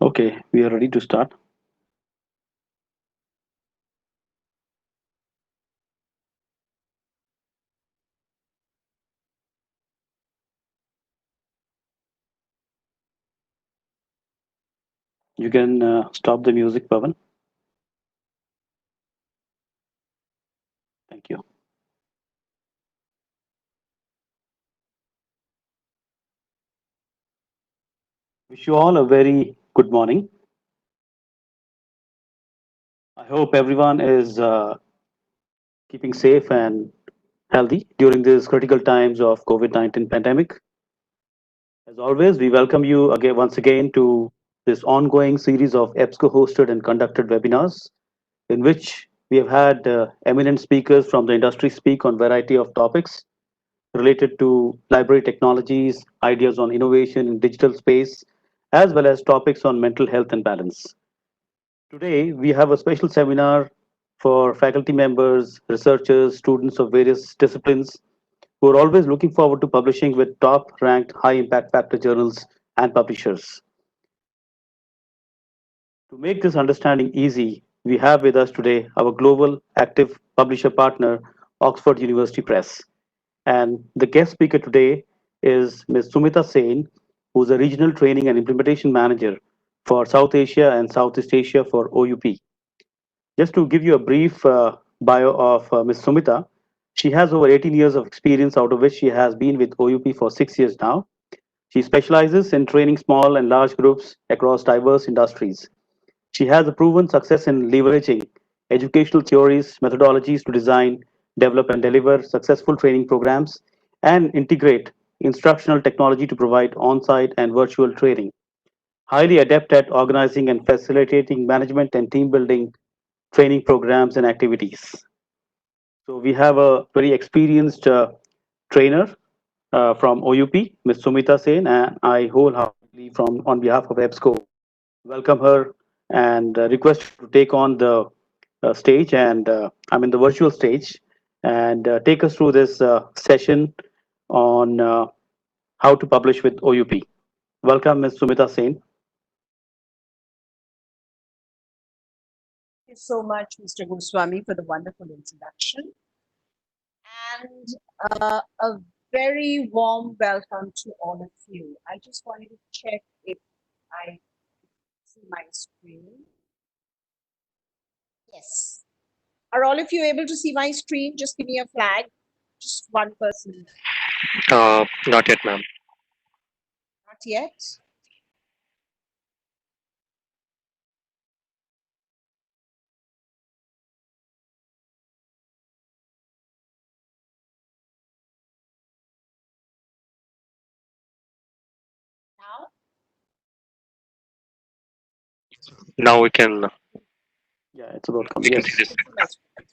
Okay, we are ready to start. You can stop the music, Pavan. Thank you. Wish you all a very good morning. I hope everyone is keeping safe and healthy during these critical times of COVID-19 pandemic. As always, we welcome you again once again to this ongoing series of EBSCO hosted and conducted webinars in which we have had eminent speakers from the industry speak on variety of topics related to library technologies, ideas on innovation in digital space, as well as topics on mental health and balance. Today, we have a special seminar for faculty members, researchers, students of various disciplines who are always looking forward to publishing with top ranked high impact factor journals and publishers. To make this understanding easy, we have with us today our global active publisher partner, Oxford University Press. And the guest speaker today is Ms. Sumita Sen, who's a regional training and implementation manager for South Asia and Southeast Asia for OUP. Just to give you a brief bio of Ms. Sumita, she has over 18 years of experience, out of which she has been with OUP for 6 years now. She specializes in training small and large groups across diverse industries. She has a proven success in leveraging educational theories, methodologies to design, develop, and deliver successful training programs and integrate instructional technology to provide on site and virtual training. Highly adept at organizing and facilitating management and team building training programs and activities. So, we have a very experienced trainer from OUP, Ms. Sumita Sen, and I wholeheartedly, from on behalf of EBSCO, welcome her and request her to take on the stage and I mean the virtual stage and take us through this session on how to publish with OUP. Welcome, Ms. Sumita Sen. Thank you so much, Mr. Goswami, for the wonderful introduction. And a very warm welcome to all of you. I just wanted to check if I see my screen. Yes. Are all of you able to see my screen? Just give me a flag. Just one person. Not yet, ma'am. Not yet. Now? Now we can Yeah, it's about we coming. can see Yes. this. You can see my screen.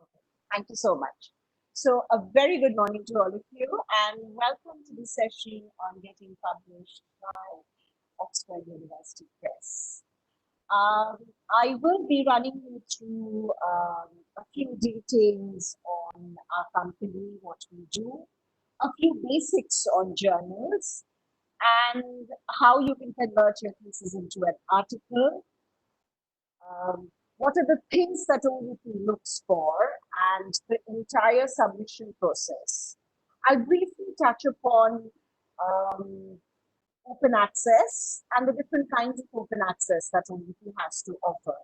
Okay. Thank you so much. So, a very good morning to all of you, and welcome to the session on getting published by Oxford University Press. Um, I will be running you through a few details on our company, what we do, a few basics on journals, and how you can convert your thesis into an article. What are the things that OVP looks for, and the entire submission process. I'll briefly touch upon um, open access and the different kinds of open access that OVP has to offer.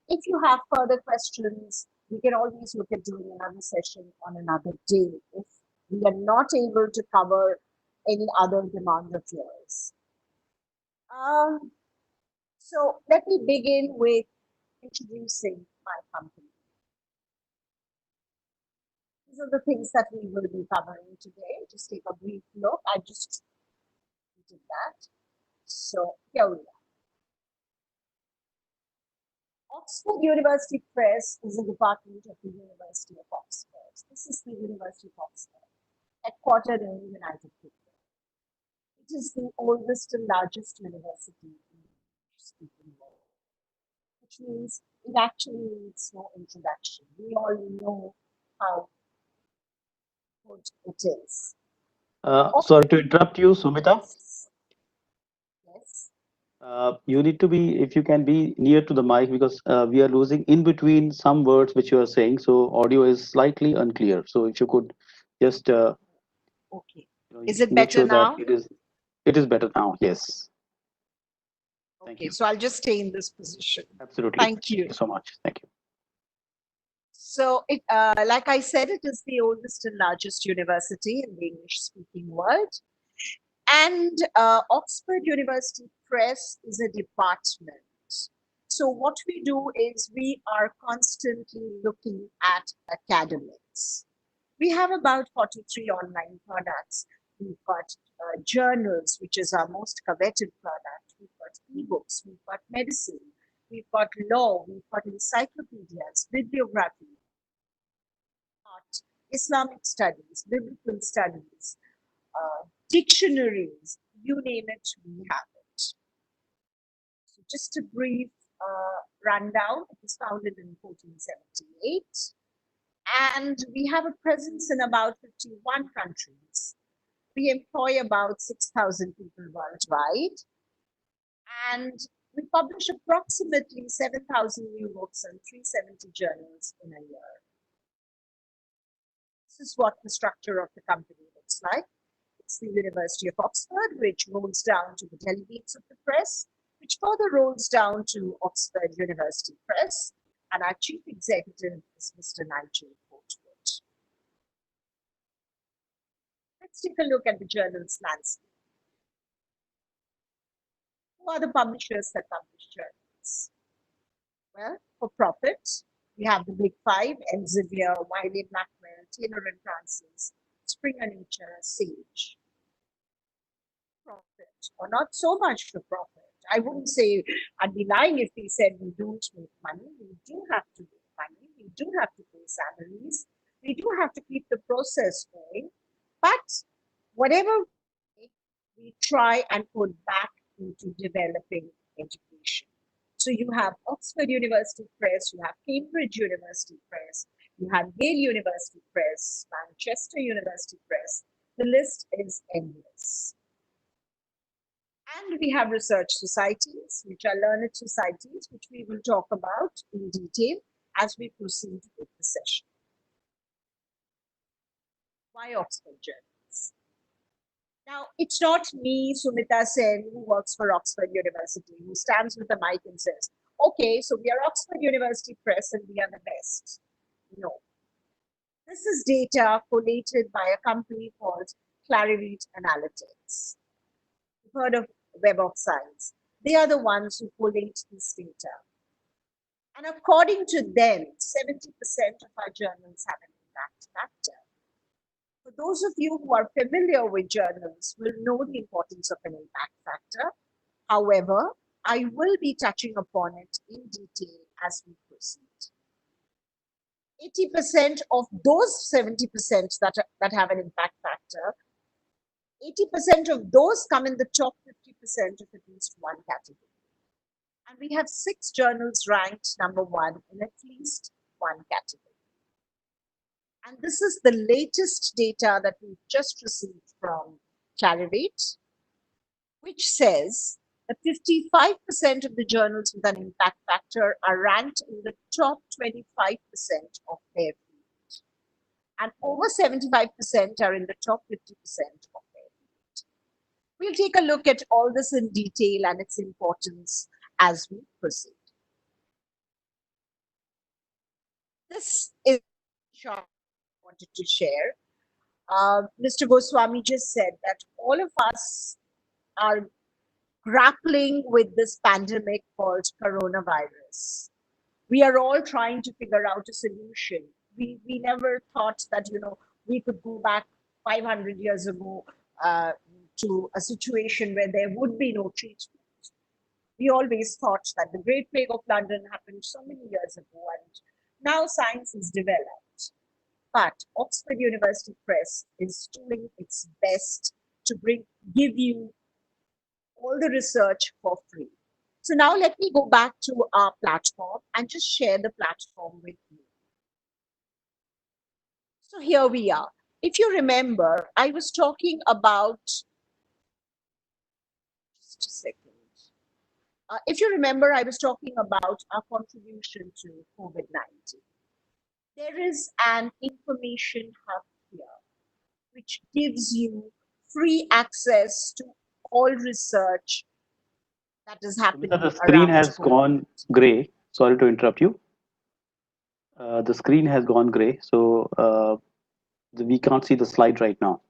If you have further questions, we can always look at doing another session on another day if we are not able to cover any other demand of yours. Um, so let me begin with introducing my company. These are the things that we will be covering today. Just take a brief look. I just did that. So here we are. Oxford University Press is a department of the University of Oxford. This is the University of Oxford, headquartered in the United Kingdom. It is the oldest and largest university in the speaking world, which means it actually needs no introduction. We all know how good it is. Sorry to interrupt you, Sumita. Yes. You need to be, if you can be near to the mic, because we are losing in between some words which you are saying. So audio is slightly unclear. So if you could just Okay. you Is it make better sure that now? it is better now. Yes. Thank Okay, you. so I'll just stay in this position. Absolutely. Thank Thank you. you so much. Thank you. So, like I said, it is the oldest and largest university in the English-speaking world. And Oxford University Press is a department. So, what we do is we are constantly looking at academics. We have about 43 online products. We've got journals, which is our most coveted product. We've got ebooks, we've got medicine, we've got law, we've got encyclopedias, bibliography, art, Islamic studies, biblical studies, dictionaries, you name it, we have it. So just a brief rundown. It was founded in 1478, and we have a presence in about 51 countries. We employ about 6,000 people worldwide, and we publish approximately 7,000 new books and 370 journals in a year. This is what the structure of the company looks like. It's the University of Oxford, which rolls down to the delegates of the press, which further rolls down to Oxford University Press, and our chief executive is Mr. Nigel Portwood. Let's take a look at the journal's landscape. Who are the publishers that publish journals? Well, for profit, we have the big five: Elsevier, Wiley Blackwell, Taylor and Francis, Springer Nature, Sage. Profit, or not so much for profit. I wouldn't say, I'd be lying if we said we don't make money. We do have to make money. We do have to pay salaries. We do have to keep the process going. But whatever we try and put back into developing education. So you have Oxford University Press, you have Cambridge University Press, you have Yale University Press, Manchester University Press. The list is endless. And we have research societies, which are learned societies, which we will talk about in detail as we proceed with the session. Why Oxford Journals? Now, it's not me, Sumita Sen, who works for Oxford University, who stands with the mic and says, okay, so we are Oxford University Press and we are the best. No. This is data collated by a company called Clarivate Analytics. You've heard of Web of Science. They are the ones who collate this data. And according to them, 70% of our journals have an impact factor. For those of you who are familiar with journals will know the importance of an impact factor. However, I will be touching upon it in detail as we proceed. 80% of those 70% that have an impact factor, 80% of those come in the top 50% of at least one category. And we have 6 journals ranked number 1 in at least one category. And this is the latest data that we've just received from Clarivate, which says that 55% of the journals with an impact factor are ranked in the top 25% of their field. And over 75% are in the top 50% of their field. We'll take a look at all this in detail and its importance as we proceed. This is a short I wanted to share. Mr. Goswami just said that all of us are grappling with this pandemic called coronavirus. We are all trying to figure out a solution. We never thought that, we could go back 500 years ago to a situation where there would be no treatment. We always thought that the Great Plague of London happened so many years ago, and now science is developed. But Oxford University Press is doing its best to give you all the research for free. So now let me go back to our platform and just share the platform with you. So here we are. If you remember, I was talking about, just a second. If you remember, I was talking about our contribution to COVID 19. There is an information hub here which gives you free access to all research that is Sumita, happening the screen around has COVID gone 19. gray. Sorry to interrupt you. The screen has gone gray, so we can't see the slide right now.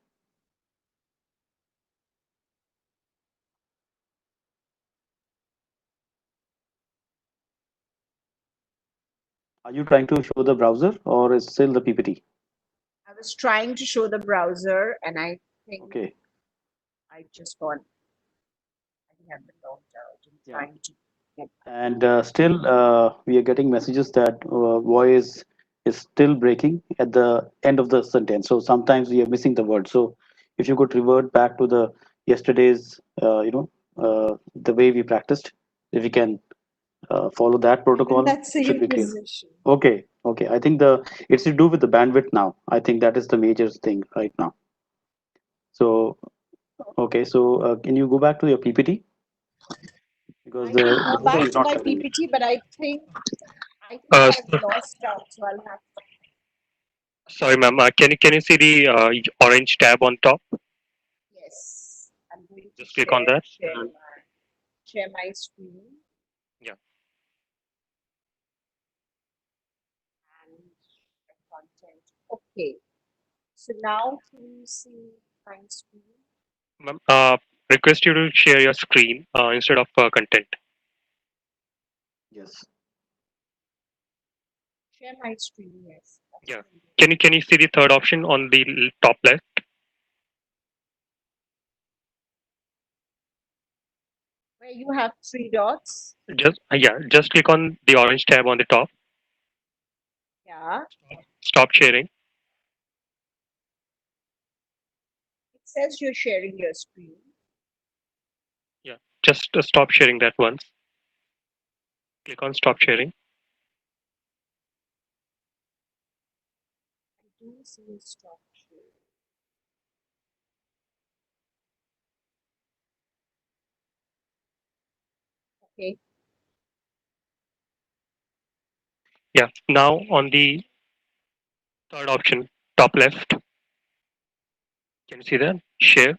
Are you trying to show the browser or is still the PPT? I was trying to show the browser and I think Okay. I just got, I think I've been logged out and Yeah. trying to get back. And still, we are getting messages that voice is still breaking at the end of the sentence. So sometimes we are missing the word. So if you could revert back to the yesterday's, the way we practiced, if we can follow that I'm in protocol, that it should same be clear. position. Okay, okay. I think it's to do with the bandwidth now. I think that is the major thing right now. So okay, so can you go back to your PPT because I can the go browser back is to not my coming. PPT, but I think Uh, I've so- lost out, so I'll have to Sorry, ma'am. Can you see the orange tab on top? yes. I'm going to Just click on that. And share my screen yeah, and my content. Okay. So now can you see my screen? ma'am. Request you to share your screen instead of content. Yes. Share my screen, yes. That's Yeah. what I'm doing. Can you see the third option on the top left? Where you have three dots. Just click on the orange tab on the top. Yeah. Stop sharing. It says you're sharing your screen. Yeah. Just stop sharing that once. Click on stop sharing. I do see stop sharing. Okay. Yeah. Now on the third option, top left. Can you see that? Share.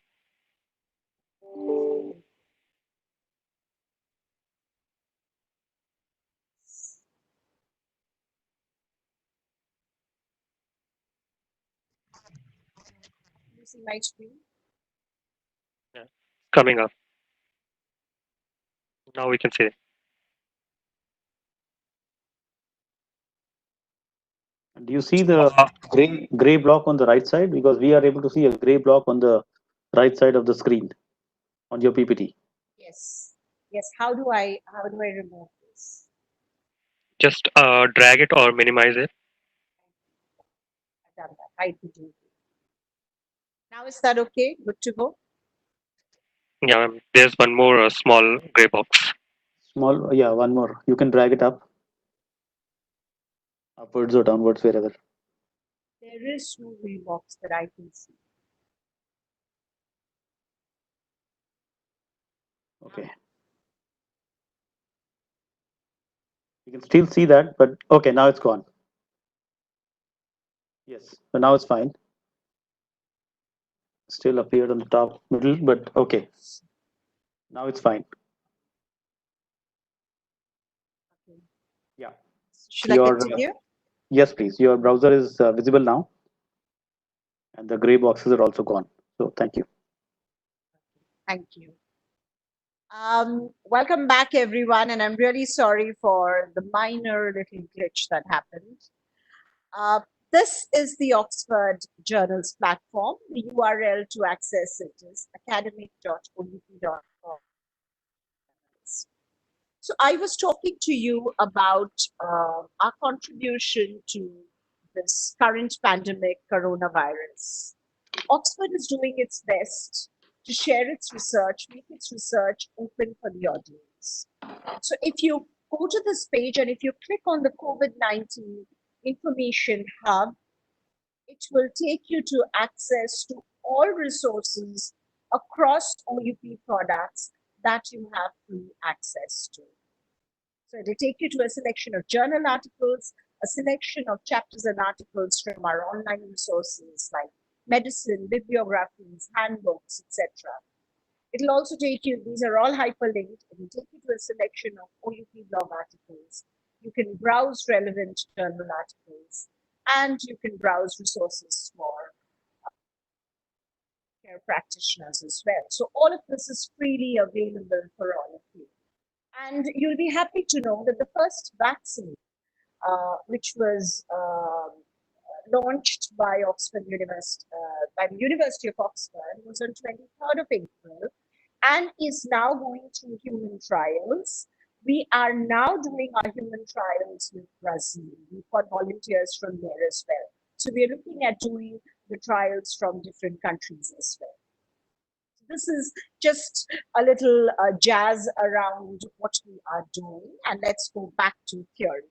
You see my screen? Yeah. Coming up. Now we can see it. Do you see the Uh, gray block on the right side? Because we are able to see a gray block on the right side of the screen on your PPT. Yes. Yes. How do I remove this? just drag it or minimize it. I've done that. Hide the do. Now is that okay? Good to go? Yeah, there's one more small gray box. Small, yeah, one more. You can drag it up, upwards or downwards, wherever. There is no gray box that I can see. Okay. You can still see that, but okay, now it's gone. Yes, so now it's fine. Still appeared on the top middle, but okay, now it's fine. Okay. Yeah. Should I Your continue? yes, please. Your browser is visible now, and the gray boxes are also gone. So thank you. Thank you. Welcome back, everyone, and I'm really sorry for the minor little glitch that happened. Uh, this is the Oxford Journals platform. The URL to access it is academic.oup.com. So I was talking to you about our contribution to this current pandemic, coronavirus. Oxford is doing its best to share its research, make its research open for the audience. So if you go to this page and if you click on the COVID 19 information hub, it will take you to access to all resources across OUP products that you have free access to. So it'll take you to a selection of journal articles, a selection of chapters and articles from our online resources like medicine, bibliographies, handbooks, etc. It'll also take you, these are all hyperlinked, it'll take you to a selection of OUP blog articles. You can browse relevant journal articles, and you can browse resources for care practitioners as well. So all of this is freely available for all of you. And you'll be happy to know that the first vaccine, which was launched by Oxford University, by the University of Oxford, was on 23rd of April and is now going through human trials. We are now doing our human trials with Brazil. We've got volunteers from there as well. So we're looking at doing the trials from different countries as well. This is just a little jazz around what we are doing, and let's go back to theory.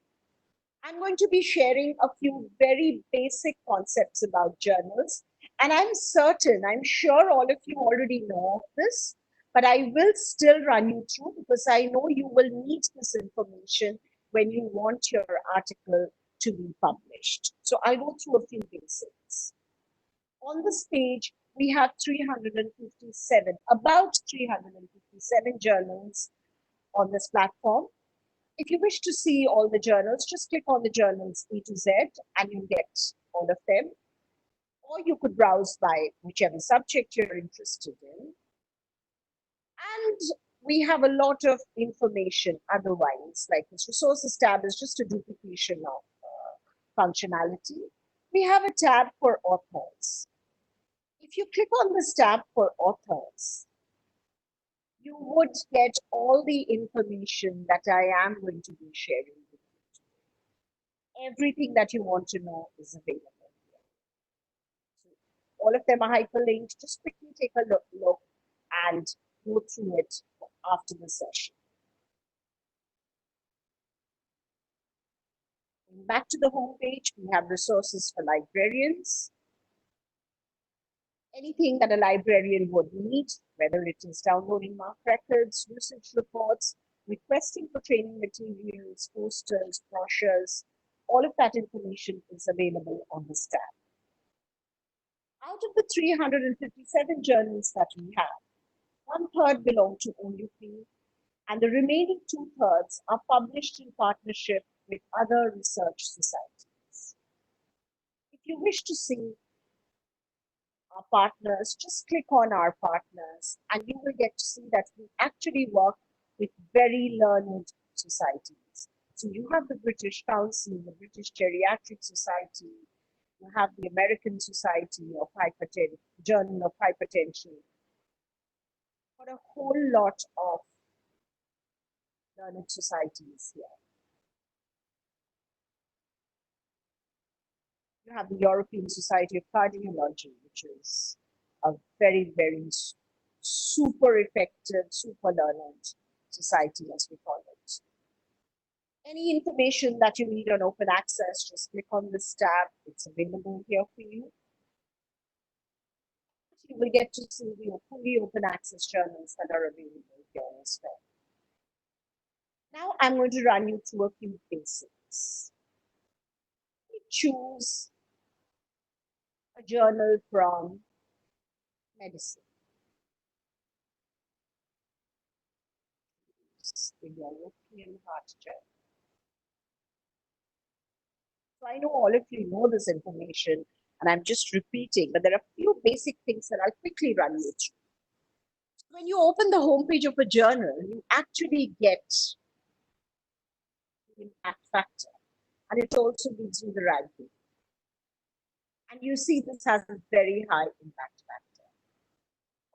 I'm going to be sharing a few very basic concepts about journals, and I'm sure all of you already know of this, but I will still run you through because I know you will need this information when you want your article to be published. So I'll go through a few basics. On this page, we have 357, about 357 journals on this platform. If you wish to see all the journals, just click on the journals A to Z and you'll get all of them. Or you could browse by whichever subject you're interested in. And we have a lot of information otherwise, like this resources tab is just a duplication of functionality. We have a tab for authors. If you click on this tab for authors, you would get all the information that I am going to be sharing with you today. Everything that you want to know is available here. So all of them are hyperlinked. Just quickly take a look and go through it after the session. Back to the home page, we have resources for librarians. Anything that a librarian would need, whether it is downloading MARC records, usage reports, requesting for training materials, posters, brochures, all of that information is available on this tab. Out of the 357 journals that we have, 1/3 belong to OUP, and the remaining 2/3 are published in partnership with other research societies. If you wish to see our partners, just click on our partners and you will get to see that we actually work with very learned societies. So you have the British Council, the British Geriatric Society, you have the American Society of Hypertension, Journal of Hypertension, for a whole lot of learned societies here. You have the European Society of Cardiology, which is a very, very super effective, super learned society, as we call it. Any information that you need on open access, just click on this tab. It's available here for you. You will get to see the fully open access journals that are available here as well. Now I'm going to run you through a few basics. We choose a journal from medicine. The European Heart Journal. So I know all of you know this information and I'm just repeating, but there are a few basic things that I'll quickly run you through. When you open the homepage of a journal, you actually get the impact factor, and it also gives you the ranking. And you see this has a very high impact factor.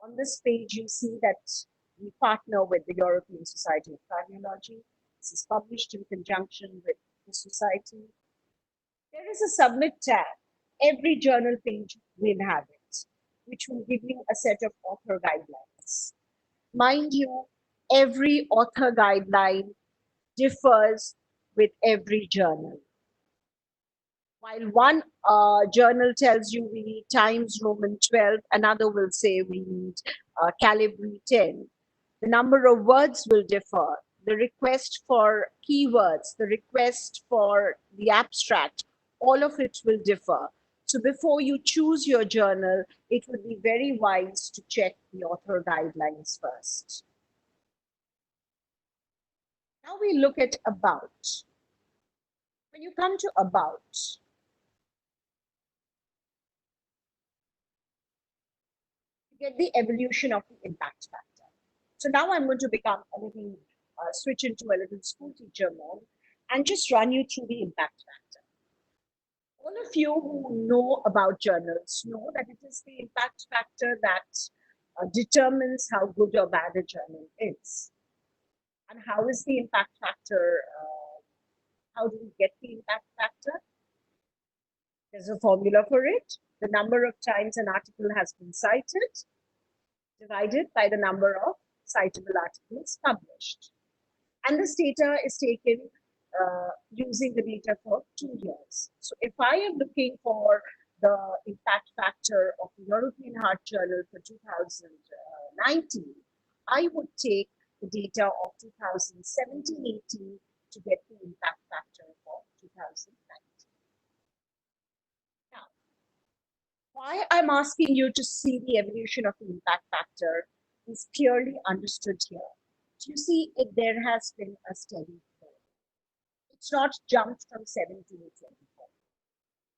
On this page, you see that we partner with the European Society of Cardiology. This is published in conjunction with the society. There is a submit tab. Every journal page will have it, which will give you a set of author guidelines. Mind you, every author guideline differs with every journal. While one journal tells you we need Times Roman 12, another will say we need Calibri 10. The number of words will differ. The request for keywords, the request for the abstract, all of it will differ. So before you choose your journal, it would be very wise to check the author guidelines first. Now we look at about. When you come to about, you get the evolution of the impact factor. So now I'm going to become a little, switch into a little school teacher mode and just run you through the impact factor. All of you who know about journals know that it is the impact factor that determines how good or bad a journal is. And how is the impact factor? How do we get the impact factor? There's a formula for it. The number of times an article has been cited divided by the number of citable articles published. And this data is taken using the data for 2 years. So if I am looking for the impact factor of the European Heart Journal for 2019, I would take the data of 2017-18 to get the impact factor for 2019. Now, why I'm asking you to see the evolution of the impact factor is clearly understood here. You see, there has been a steady growth. It's not jumped from 7 to 24.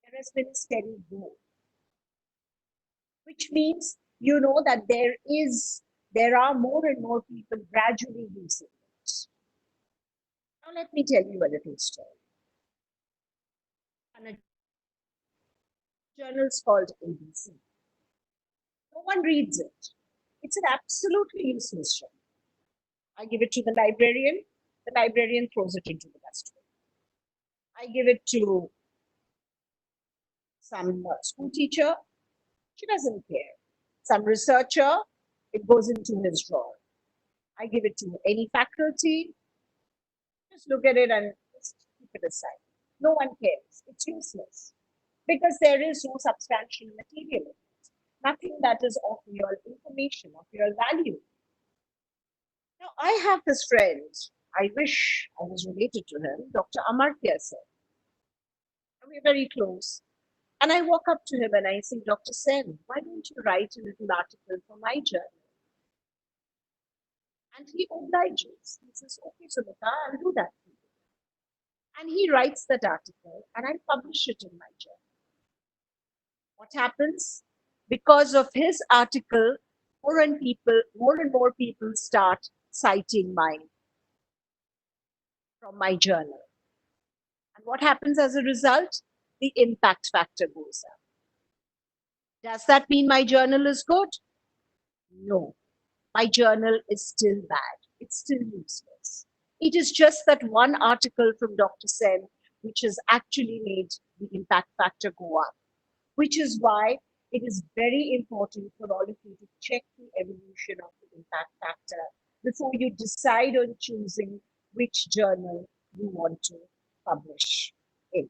There has been a steady growth, which means you know that there are more and more people gradually using it. Now let me tell you a little story. And a journal's called ABC. No one reads it. It's an absolutely useless journal. I give it to the librarian throws it into the dustbin. I give it to some school teacher, she doesn't care. Some researcher, it goes into his drawer. I give it to any faculty, just look at it and just keep it aside. No one cares. It's useless because there is no substantial material in it. Nothing that is of real information, of real value. Now, I have this friend, I wish I was related to him, Dr. Amartya Sen. We're very close. And I walk up to him and I say, Dr. Sen, why don't you write a little article for my journal? And he obliges. He says, okay, Sumita, I'll do that for you. And he writes that article and I publish it in my journal. What happens? Because of his article, more and more people start citing mine from my journal. And what happens as a result? The impact factor goes up. Does that mean my journal is good? No. My journal is still bad. It's still useless. It is just that one article from Dr. Sen which has actually made the impact factor go up, which is why it is very important for all of you to check the evolution of the impact factor before you decide on choosing which journal you want to publish in.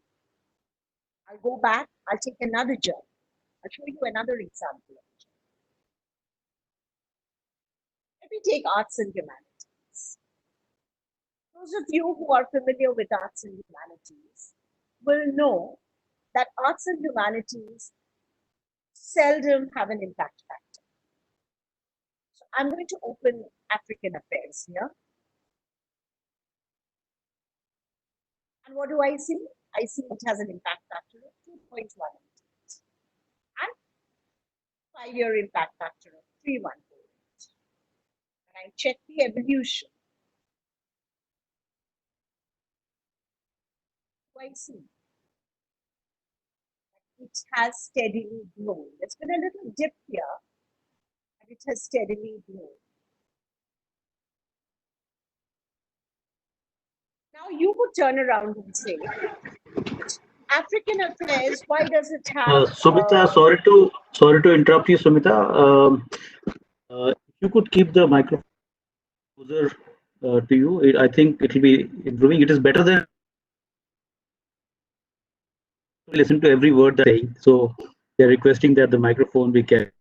I'll go back, I'll take another journal. I'll show you another example. Let me take arts and humanities. Those of you who are familiar with arts and humanities will know that arts and humanities seldom have an impact factor. So I'm going to open African affairs here. And what do I see? I see it has an impact factor of 2.1 and 5-year impact factor of 3.14. And I check the evolution. I see it has steadily grown. There's been a little dip here, but it has steadily grown. Now you would turn around and say, African affairs, why does it have? Sumita, sorry to interrupt you, Sumita. If you could keep the microphone closer to you, I think it will be improving. It is better than listen to every word they're saying. So they're requesting that the microphone be kept.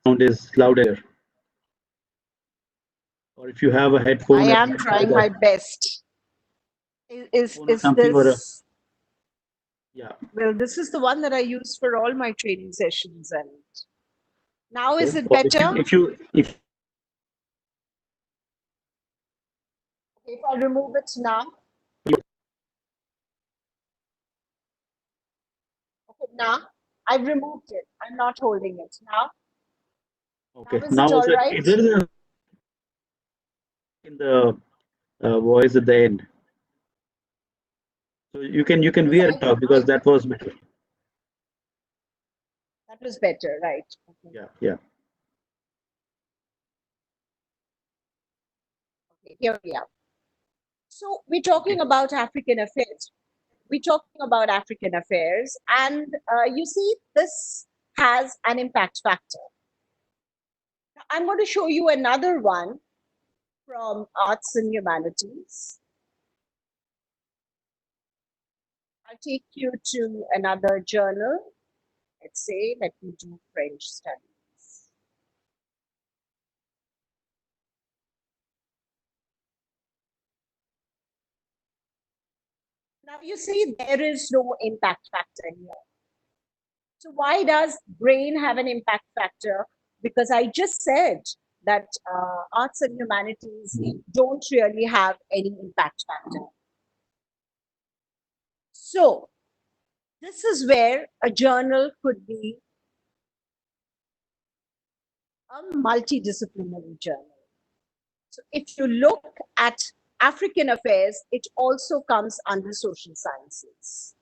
Sound is louder. or if you have a I headphone at am least try trying my that. best. Phone or Is something, or a, this, yeah. well, this is the one that I use for all my training sessions. And now is Okay. it Or if you better? If I remove it now, okay, now I've removed it. I'm not holding it. Now okay, is now it all also right? there is a in the voice at the end, so you can Yes, wear it out because that was better. that was better, right? Okay, Yeah, yeah. okay, here we are. So we're Okay. talking about African affairs. We're talking about African affairs, and you see, this has an impact factor. Now, I'm going to show you another one from Arts and Humanities. I'll take you to another journal. Let's say, let me do French studies. Now, you see, there is no impact factor here. So, why does brain have an impact factor? Because I just said that arts and humanities don't really have any impact factor. So, this is where a journal could be a multidisciplinary journal. So, if you look at African affairs, it also comes under social sciences.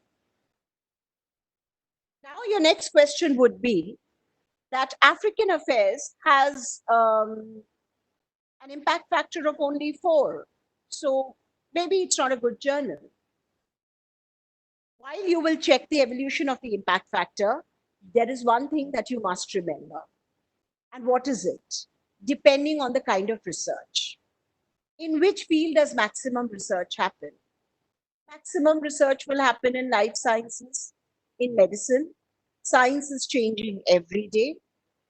Now, your next question would be that African affairs has an impact factor of only 4. So maybe it's not a good journal. While you will check the evolution of the impact factor, there is one thing that you must remember. And what is it? Depending on the kind of research. In which field does maximum research happen? Maximum research will happen in life sciences, in medicine. Science is changing every day.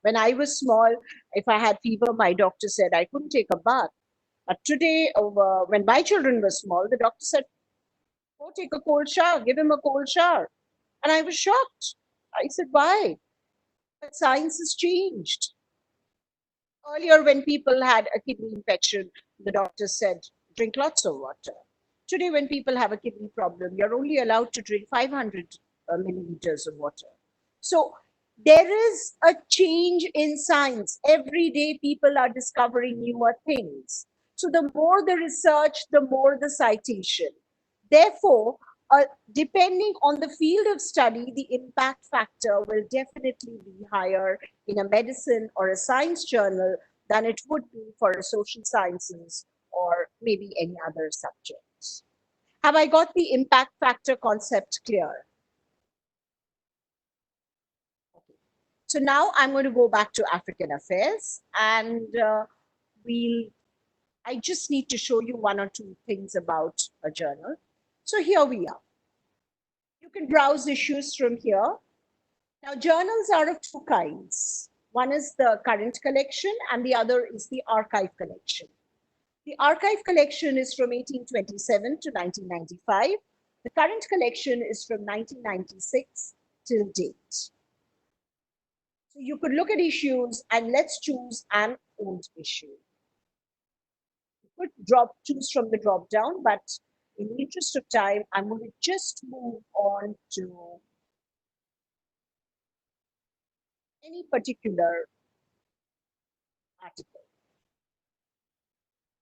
When I was small, if I had fever, my doctor said I couldn't take a bath. But today, when my children were small, the doctor said, go take a cold shower, give him a cold shower. And I was shocked. I said, why? But science has changed. Earlier, when people had a kidney infection, the doctor said, drink lots of water. Today, when people have a kidney problem, you're only allowed to drink 500 milliliters of water. So, there is a change in science. Every day, people are discovering newer things. So, the more the research, the more the citation. Therefore, depending on the field of study, the impact factor will definitely be higher in a medicine or a science journal than it would be for a social sciences or maybe any other subjects. Have I got the impact factor concept clear? So now I'm going to go back to African affairs, and we'll. I just need to show you one or two things about a journal. So here we are. You can browse issues from here. Now, journals are of two kinds. One is the current collection, and the other is the archive collection. The archive collection is from 1827 to 1995. The current collection is from 1996 till date. So you could look at issues and let's choose an old issue. You could choose from the drop down, but in the interest of time, I'm going to just move on to any particular article.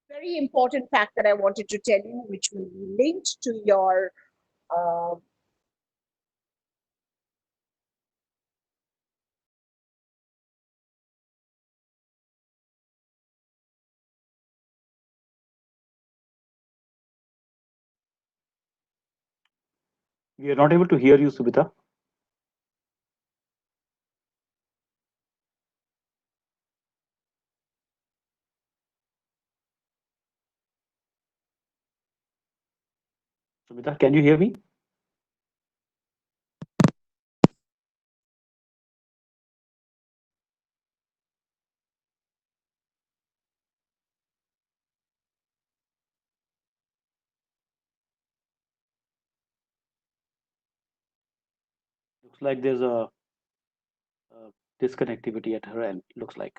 Very important fact that I wanted to tell you, which will be linked to your uh, We are not able to hear you, Subita. Subita, can you hear me? Looks like there's a disconnectivity at her end. Looks like.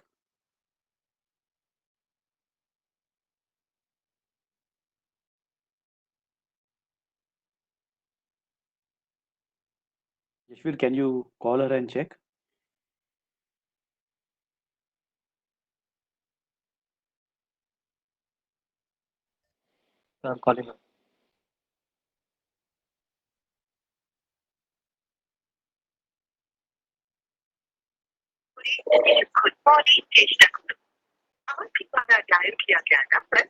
Yashvir, can you call her and check? I'm calling her. Good morning चेष्टा करो आपके द्वारा dial किया गया number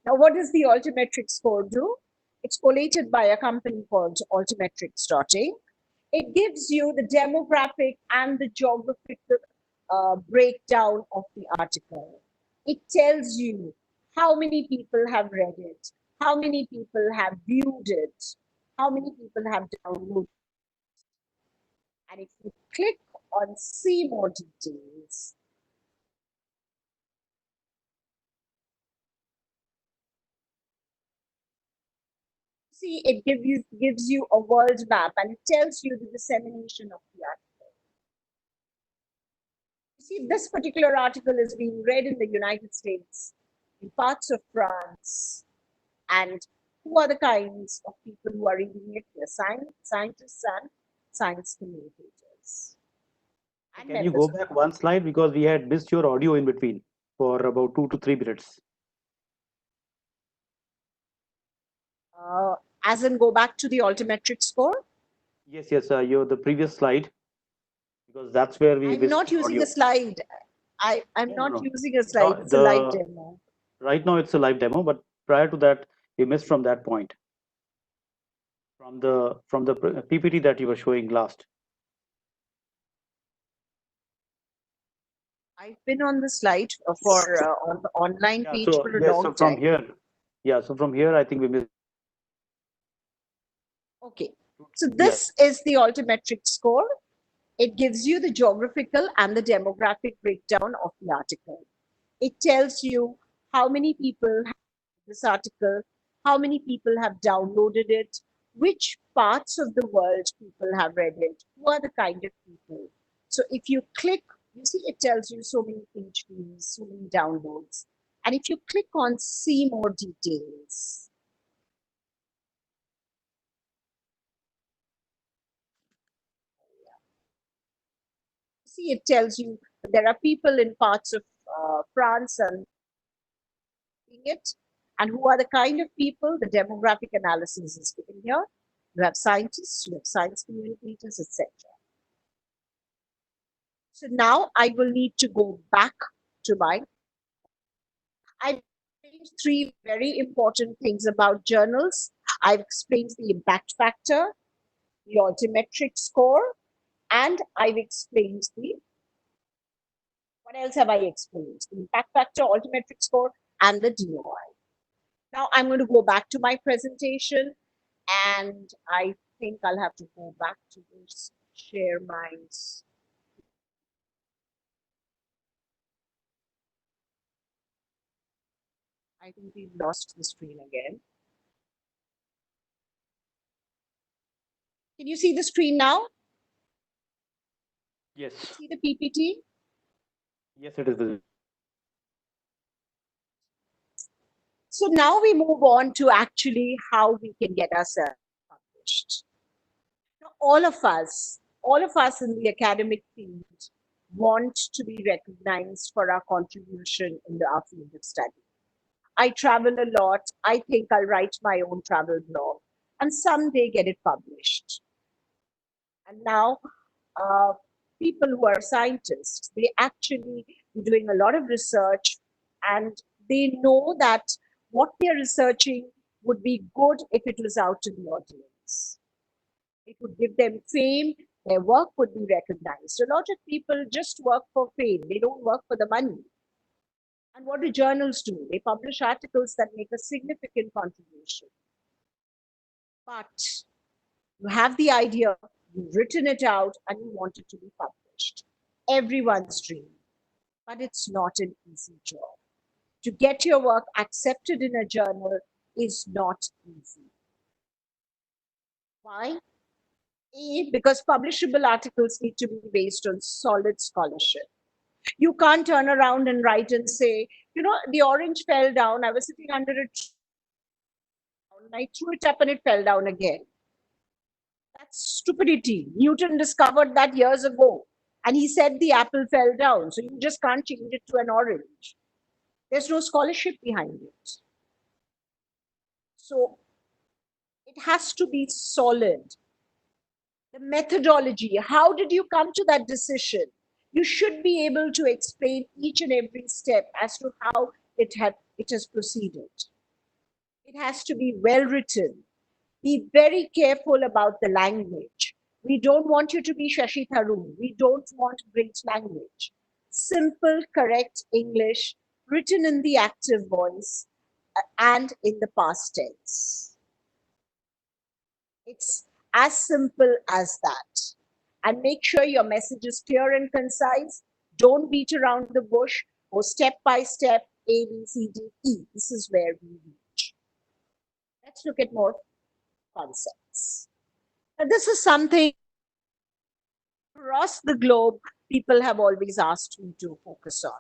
Now, what does the altimetric score do? It's collated by a company called altimetrics.in. It gives you the demographic and the geographical breakdown of the article. It tells you how many people have read it, how many people have viewed it, how many people have downloaded. And if you click on see more details, see it gives you a world map and it tells you the dissemination of the article. You see, this particular article is being read in the United States, in parts of France, and who are the kinds of people who are reading it? The scientists and science communicators and Can you members go of back one slide because we had missed your audio in between for about 2 to 3 minutes. as in go back to the altimetric score. Yes, yes, you're the previous slide because that's where we I'm missed not your using audio. a slide. I'm No, no, not no. using a slide. It's a live demo. Right now it's a live demo, but prior to that, we missed from that point from the PPT that you were showing last. I've been on the slide for on the online Yeah. page So for a yes. long So from time. here, yeah. So from here, I think we missed. Okay. So Yeah. this is the altimetric score. It gives you the geographical and the demographic breakdown of the article. It tells you how many people have this article, how many people have downloaded it, which parts of the world people have read it, who are the kind of people. So if you click, you see it tells you so many page views, so many downloads. And if you click on see more details, see it tells you there are people in parts of France and it, and who are the kind of people. The demographic analysis is given here. You have scientists, you have science communicators, etc. So now I will need to go back to my. I've explained three very important things about journals. I've explained the impact factor, the altimetric score, and I've explained the. What else have I explained? The impact factor, altimetric score, and the DOI. Now I'm going to go back to my presentation and I think I'll have to go back to this share my. I think we've lost the screen again. Can you see the screen now? Yes. See the PPT? Yes, it is visible. So now we move on to actually how we can get ourselves published. Now, all of us in the academic field want to be recognized for our contribution in our field of study. I travel a lot. I think I'll write my own travel blog and someday get it published. And now, uh, people who are scientists, they actually doing a lot of research, and they know that what they're researching would be good if it was out to the audience. It would give them fame, their work would be recognized. A lot of people just work for fame, they don't work for the money. And what do journals do? They publish articles that make a significant contribution. But you have the idea, you've written it out, and you want it to be published. Everyone's dream. But it's not an easy job. To get your work accepted in a journal is not easy. Why? A, because publishable articles need to be based on solid scholarship. You can't turn around and write and say, the orange fell down. I was sitting under a tree. I threw it up and it fell down again. That's stupidity. Newton discovered that years ago. And he said the apple fell down. So you just can't change it to an orange. There's no scholarship behind it. So it has to be solid. The methodology, how did you come to that decision? You should be able to explain each and every step as to how it has proceeded. It has to be well written. Be very careful about the language. We don't want you to be Shashi Tharoor. We don't want great language. Simple, correct English, written in the active voice and in the past tense. It's as simple as that. And make sure your message is clear and concise. Don't beat around the bush. Go step by step, A, B, C, D, E. This is where we reach. Let's look at more concepts. Now, this is something across the globe people have always asked me to focus on.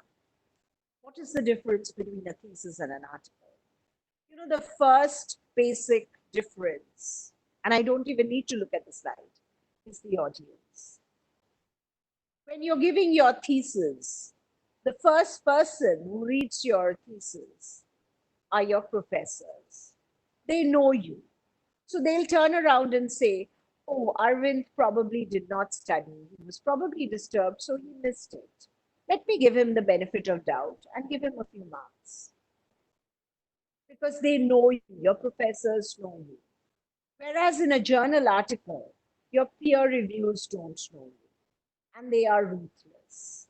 What is the difference between a thesis and an article? The first basic difference, and I don't even need to look at the slide, is the audience. When you're giving your thesis, the first person who reads your thesis are your professors. They know you. So they'll turn around and say, oh, Arvind probably did not study. He was probably disturbed, so he missed it. Let me give him the benefit of doubt and give him a few marks. Because they know you, your professors know you. Whereas in a journal article, your peer reviews don't know you, and they are ruthless.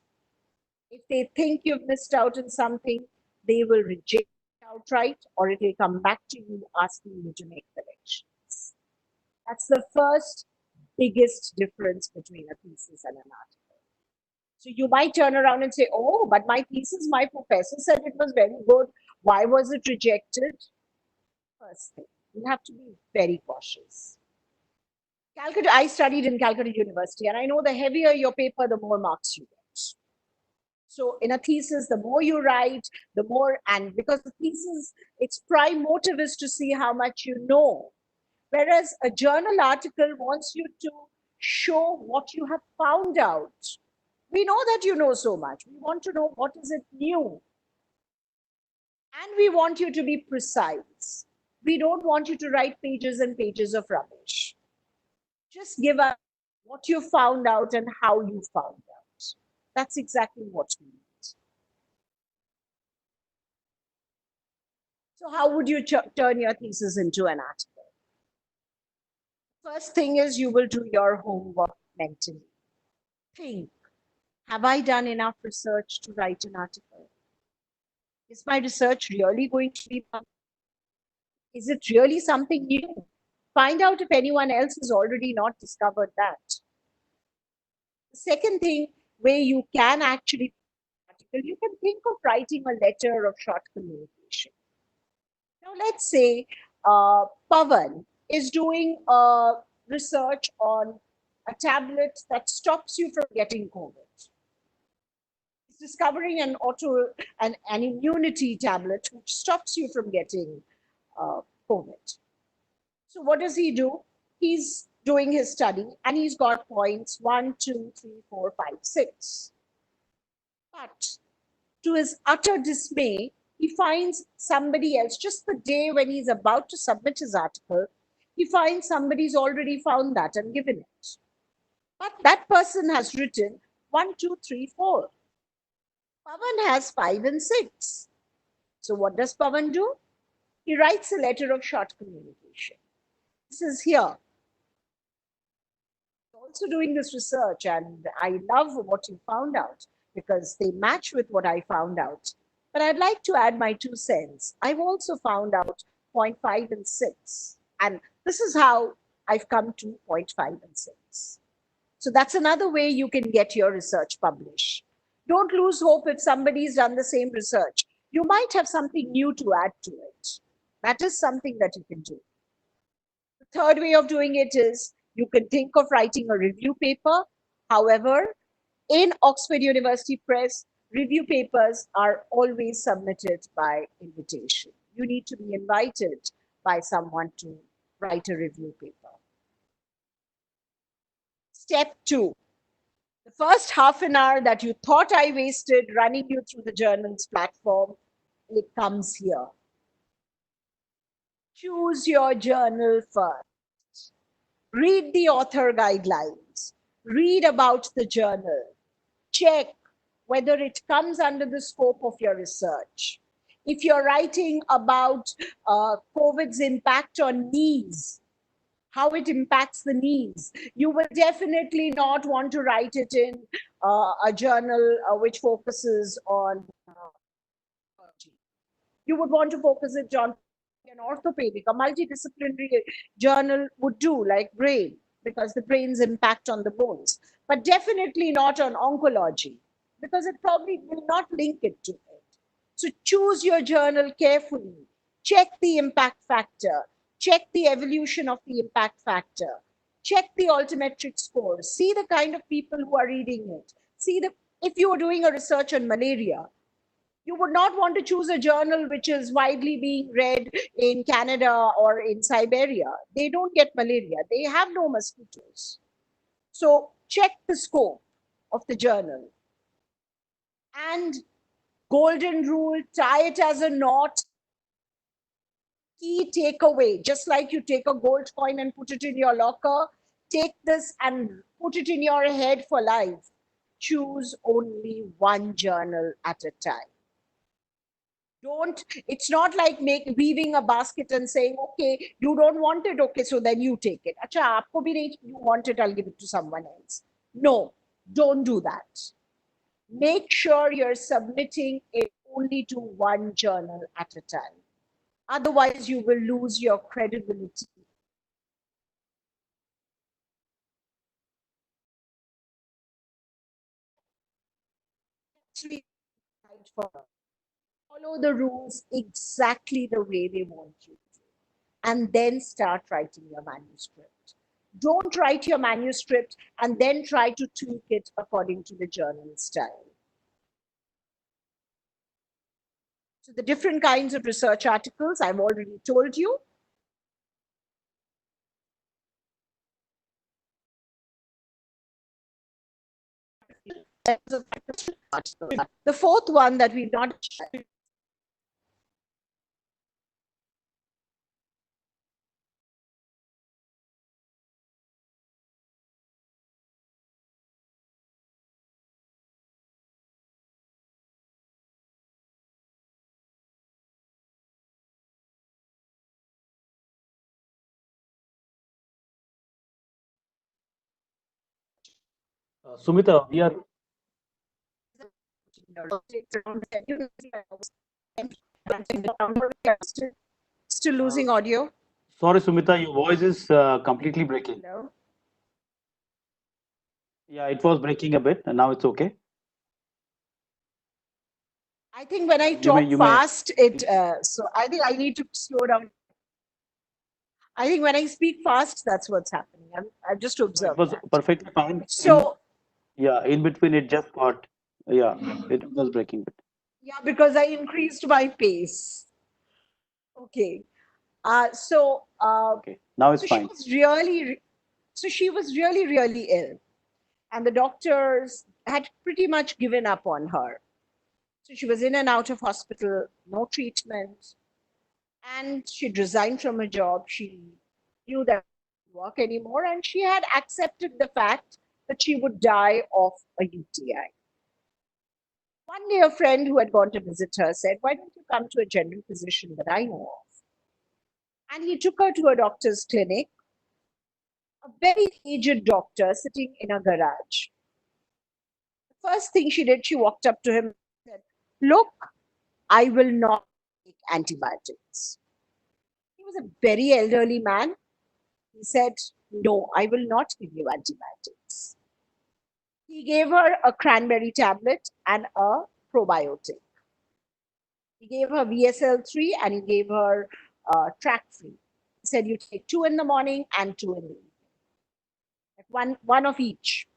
If they think you've missed out on something, they will reject it outright, or it will come back to you asking you to make corrections. That's the first biggest difference between a thesis and an article. So you might turn around and say, oh, but my thesis, my professor said it was very good. Why was it rejected? First thing, you have to be very cautious. Calcutta, I studied in Calcutta University, and I know the heavier your paper, the more marks you get. So in a thesis, the more you write, the more, and because the thesis, its prime motive is to see how much you know. Whereas a journal article wants you to show what you have found out. We know that you know so much. We want to know what is it new. And we want you to be precise. We don't want you to write pages and pages of rubbish. Just give us what you found out and how you found out. That's exactly what we need. So how would you turn your thesis into an article? First thing is you will do your homework mentally. Think, have I done enough research to write an article? Is my research really going to be published? Is it really something new? Find out if anyone else has already not discovered that. The second thing where you can actually article, you can think of writing a letter of short communication. Now, let's say Pavan is doing research on a tablet that stops you from getting COVID. He's discovering an immunity tablet which stops you from getting COVID. So what does he do? He's doing his study and he's got points 1, 2, 3, 4, 5, 6. But to his utter dismay, he finds somebody else just the day when he's about to submit his article. He finds somebody's already found that and given it. But that person has written 1, 2, 3, 4. Pavan has 5 and 6. So what does Pavan do? He writes a letter of short communication. This is here. Also doing this research, and I love what you found out because they match with what I found out. But I'd like to add my 2 cents. I've also found out point 5 and 6, and this is how I've come to point 5 and 6. So that's another way you can get your research published. Don't lose hope if somebody's done the same research. You might have something new to add to it. That is something that you can do. The third way of doing it is you can think of writing a review paper. However, in Oxford University Press, review papers are always submitted by invitation. You need to be invited by someone to write a review paper. Step 2. The first half an hour that you thought I wasted running you through the journal's platform, it comes here. Choose your journal first. Read the author guidelines. Read about the journal. Check whether it comes under the scope of your research. If you're writing about COVID's impact on knees, how it impacts the knees, you will definitely not want to write it in a journal which focuses on you would want to focus it on an orthopedic, a multidisciplinary journal would do, like brain, because the brain's impact on the bones, but definitely not on oncology, because it probably will not link it to it. So choose your journal carefully. Check the impact factor. Check the evolution of the impact factor. Check the altimetric score. See the kind of people who are reading it. See the if you are doing a research on malaria, you would not want to choose a journal which is widely being read in Canada or in Siberia. They don't get malaria, they have no mosquitoes. So check the scope of the journal. And golden rule, tie it as a knot. Key takeaway, just like you take a gold coin and put it in your locker, take this and put it in your head for life. Choose only one journal at a time. Don't, it's not like weaving a basket and saying, okay, you don't want it, okay, so then you take it. Acha, aapko bhi nahi, you want it, I'll give it to someone else. No, don't do that. Make sure you're submitting it only to one journal at a time. Otherwise, you will lose your credibility. Actually, follow the rules exactly the way they want you to, and then start writing your manuscript. Don't write your manuscript and then try to tweak it according to the journal style. So the different kinds of research articles, I've already told you. The fourth one that we've not Sumita, we are still uh, losing audio. sorry, Sumita, your voice is completely breaking. Hello. Yeah, it was breaking a bit, and now it's okay. I think when I You may, talk you may. fast, so I think I need to slow down. I think when I speak fast, that's what's happening. I've just No, it observed was that. perfectly fine. So, Yeah, in between it just got, yeah, it was breaking bit. yeah, because I increased my pace. Okay. Uh, so, uh, Okay, now it's so she fine. was really, so she was really ill, and the doctors had pretty much given up on her. So she was in and out of hospital, no treatment, and she'd resigned from her job. She knew that she couldn't work anymore, and she had accepted the fact that she would die of a UTI. One day, a friend who had gone to visit her said, "Why don't you come to a general physician that I know of?" And he took her to a doctor's clinic, a very aged doctor sitting in a garage. The first thing she did, she walked up to him and said, "Look, I will not take antibiotics." He was a very elderly man. He said, "No, I will not give you antibiotics." He gave her a cranberry tablet and a probiotic. He gave her VSL3 and he gave her track free. He said, "You take two in the morning and two in the evening, like one of each."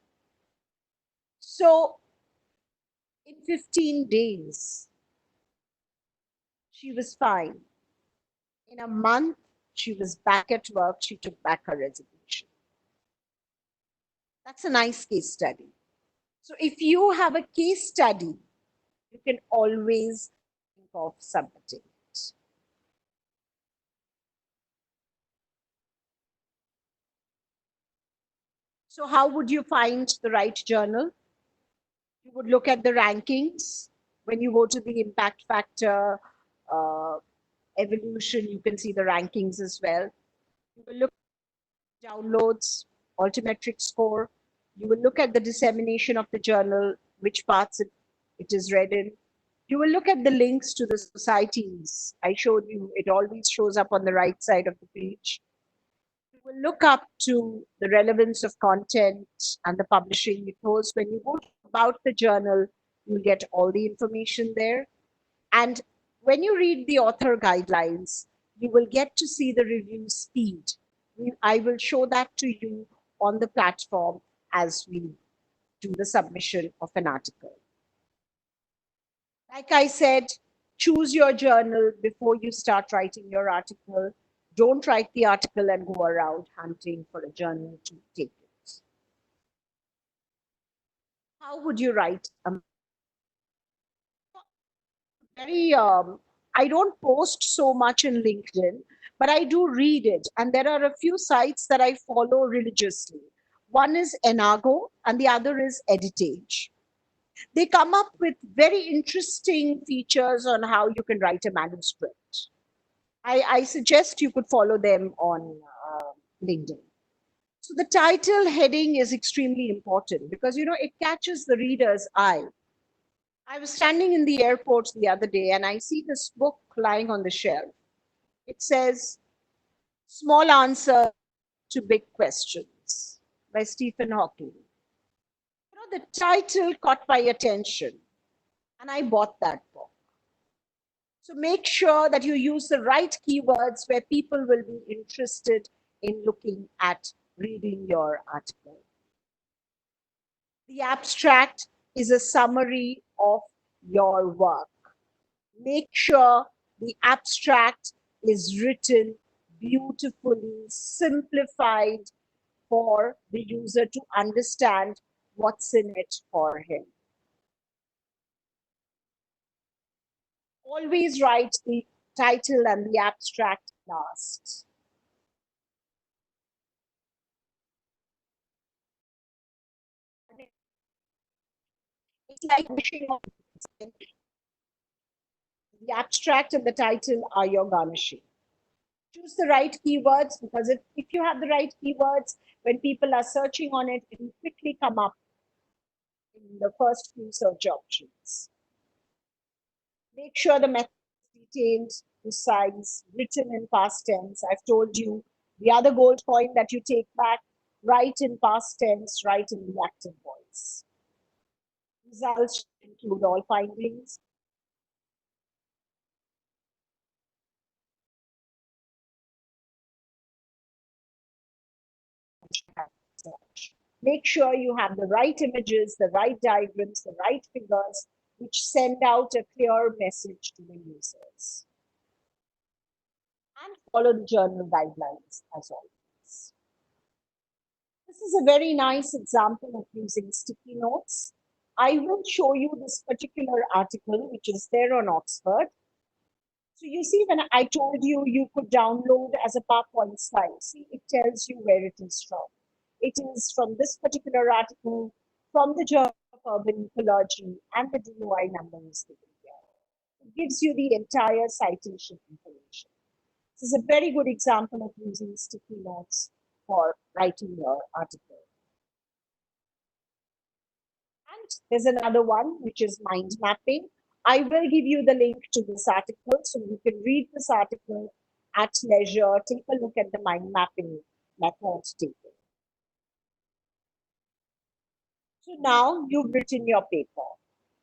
So in 15 days, she was fine. In a month, she was back at work. She took back her resignation. That's a nice case study. So if you have a case study, you can always think of submitting it. So how would you find the right journal? You would look at the rankings. When you go to the impact factor uh, evolution, you can see the rankings as well. You will look at downloads, altimetric score. You will look at the dissemination of the journal, which parts it is read in. You will look at the links to the societies. I showed you, it always shows up on the right side of the page. You will look up to the relevance of content and the publishing ethos. When you go about the journal, you'll get all the information there. And when you read the author guidelines, you will get to see the review speed. I will show that to you on the platform as we do the submission of an article. Like I said, choose your journal before you start writing your article. Don't write the article and go around hunting for a journal to take it. How would you write a very I don't post so much in LinkedIn, but I do read it. And there are a few sites that I follow religiously. One is Enago and the other is Editage. They come up with very interesting features on how you can write a manuscript. I suggest you could follow them on LinkedIn. So the title heading is extremely important because it catches the reader's eye. I was standing in the airport the other day and I see this book lying on the shelf. It says Small Answer to Big Questions by Stephen Hawking. The title caught my attention and I bought that book. So make sure that you use the right keywords where people will be interested in looking at reading your article. The abstract is a summary of your work. Make sure the abstract is written beautifully, simplified for the user to understand what's in it for him. Always write the title and the abstract last. It's like wishing on the abstract and the title are your garnishing. Choose the right keywords because if you have the right keywords, when people are searching on it, it will quickly come up in the first few search options. Make sure the method is detailed, precise, written in past tense. I've told you the other gold coin that you take back, write in past tense, write in the active voice. Results include all findings. Make sure you have the right images, the right diagrams, the right figures, which send out a clear message to the users. And follow the journal guidelines as always. This is a very nice example of using sticky notes. I will show you this particular article, which is there on Oxford. So you see, when I told you you could download as a PowerPoint slide, see, it tells you where it is from. It is from this particular article from the Journal of Urban Ecology, and the DOI number is given here. It gives you the entire citation information. This is a very good example of using sticky notes for writing your article. And there's another one, which is mind mapping. I will give you the link to this article so you can read this article at leisure. Take a look at the mind mapping method taken. So now you've written your paper,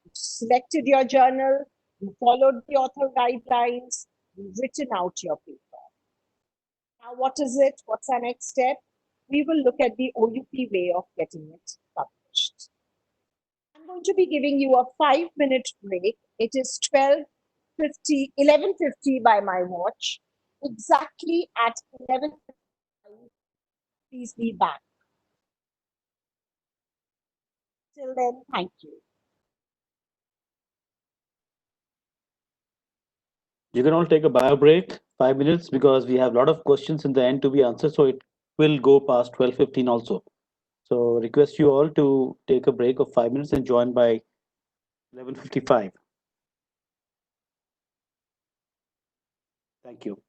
you've selected your journal, you followed the author guidelines, you've written out your paper. Now, what is it? What's our next step? We will look at the OUP way of getting it published. I'm going to be giving you a 5-minute break. It is 12:50, 11:50 by my watch. Exactly at 11:55, please be back. Till then, thank you. You can all take a bio break, 5 minutes, because we have a lot of questions in the end to be answered. So it will go past 12:15 also. So request you all to take a break of 5 minutes and join by 11:55. Thank you.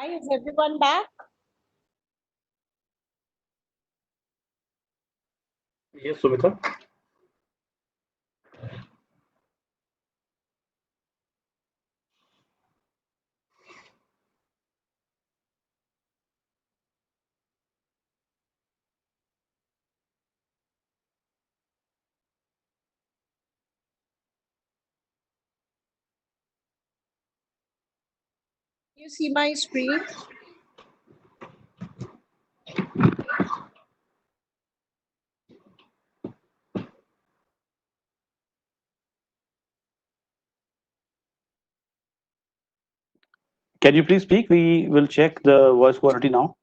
Hi, is everyone back? Yes, Sumita. You see my screen? Can you please speak? We will check the voice quality now.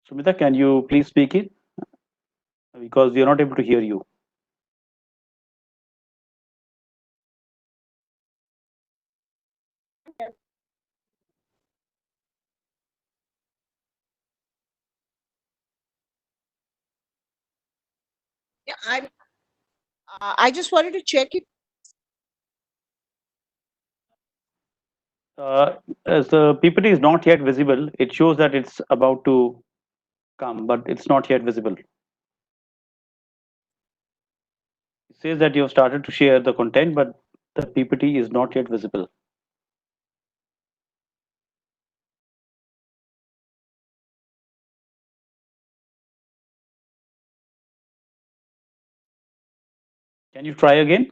Sumita, can you please speak it? Because we are not able to hear you. Yeah, I just wanted to check it. Uh, as the PPT is not yet visible, it shows that it's about to come, but it's not yet visible. It says that you have started to share the content, but the PPT is not yet visible. Can you try again?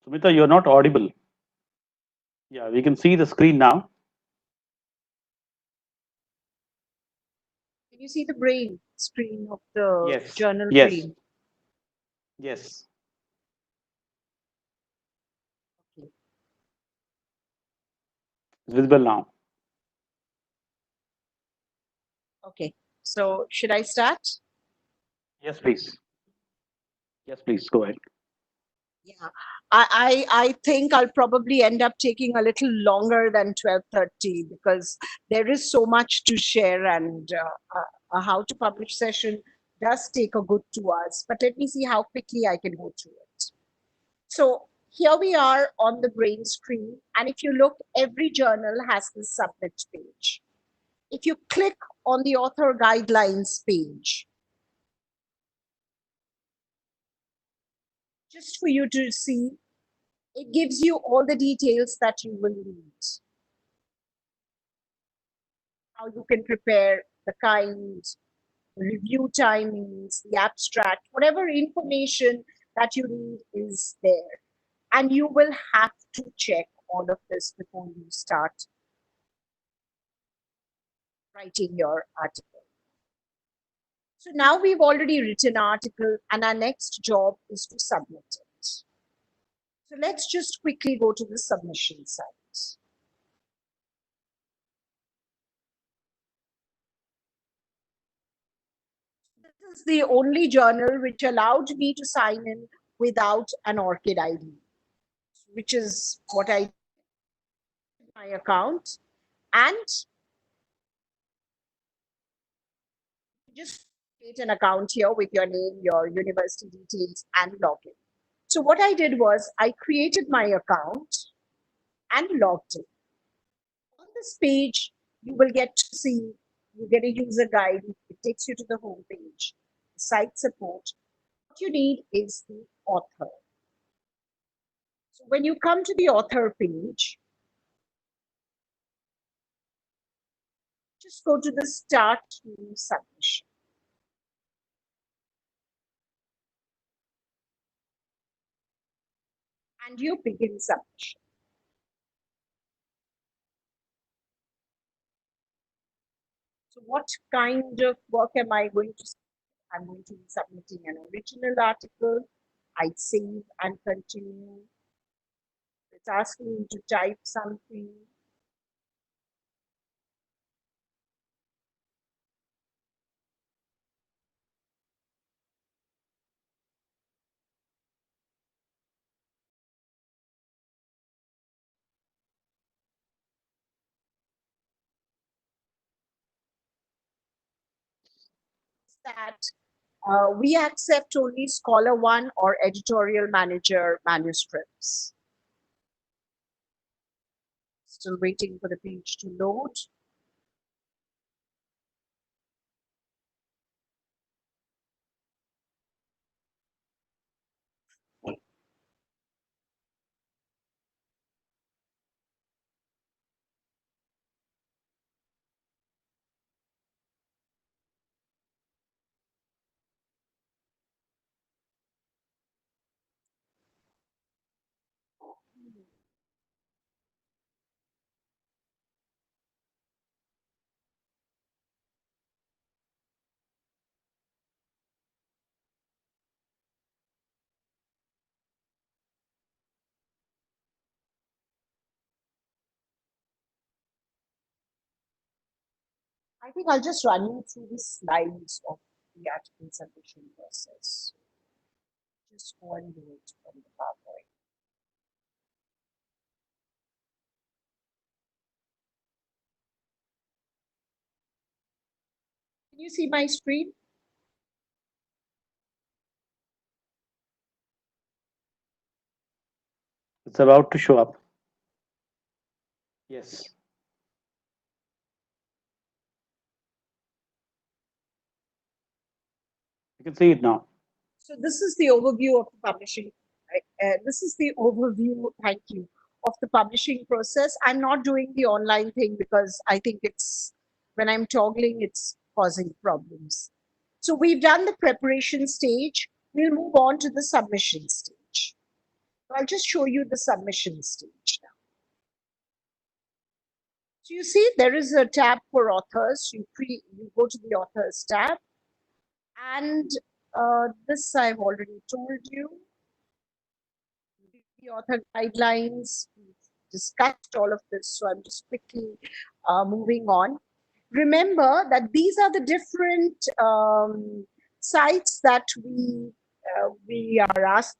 Sumita, you're not audible. Yeah, we can see the screen now. Can you see the brain screen of the Yes, journal yes, brain? yes. Okay. It's visible now. Okay. So should I start? Yes, please. Yes, please. Go ahead. Yeah. I think I'll probably end up taking a little longer than 12:30 because there is so much to share, and a how to publish session does take a good 2 hours. But let me see how quickly I can go through it. So here we are on the brain screen, and if you look, every journal has this submit page. If you click on the author guidelines page, just for you to see, it gives you all the details that you will need. How you can prepare the kind, review timings, the abstract, whatever information that you need is there. And you will have to check all of this before you start writing your article. So now we've already written article and our next job is to submit it. So let's just quickly go to the submission site. This is the only journal which allowed me to sign in without an ORCID ID, which is what I did my account. And just create an account here with your name, your university details, and login. So what I did was I created my account and logged in. On this page, you will get to see, you get a user guide, it takes you to the home page, site support. What you need is the author. So when you come to the author page, just go to the start new submission and you begin submission. So what kind of work am I going to? I'm going to be submitting an original article. I save and continue. It's asking me to type something. that we accept only Scholar One or Editorial Manager manuscripts. Still waiting for the page to load. I think I'll just run you through the slides of the article submission process. Just go and do it from the PowerPoint. Can you see my screen? It's about to show up. Yes. You can see it now. So this is the overview of the publishing. This is the overview, thank you, of the publishing process. I'm not doing the online thing because I think it's, when I'm toggling, it's causing problems. So we've done the preparation stage. We'll move on to the submission stage. So I'll just show you the submission stage now. So you see there is a tab for authors. You go to the authors tab, and this I've already told you. The author guidelines, we've discussed all of this, so I'm just quickly moving on. Remember that these are the different sites that we are asked,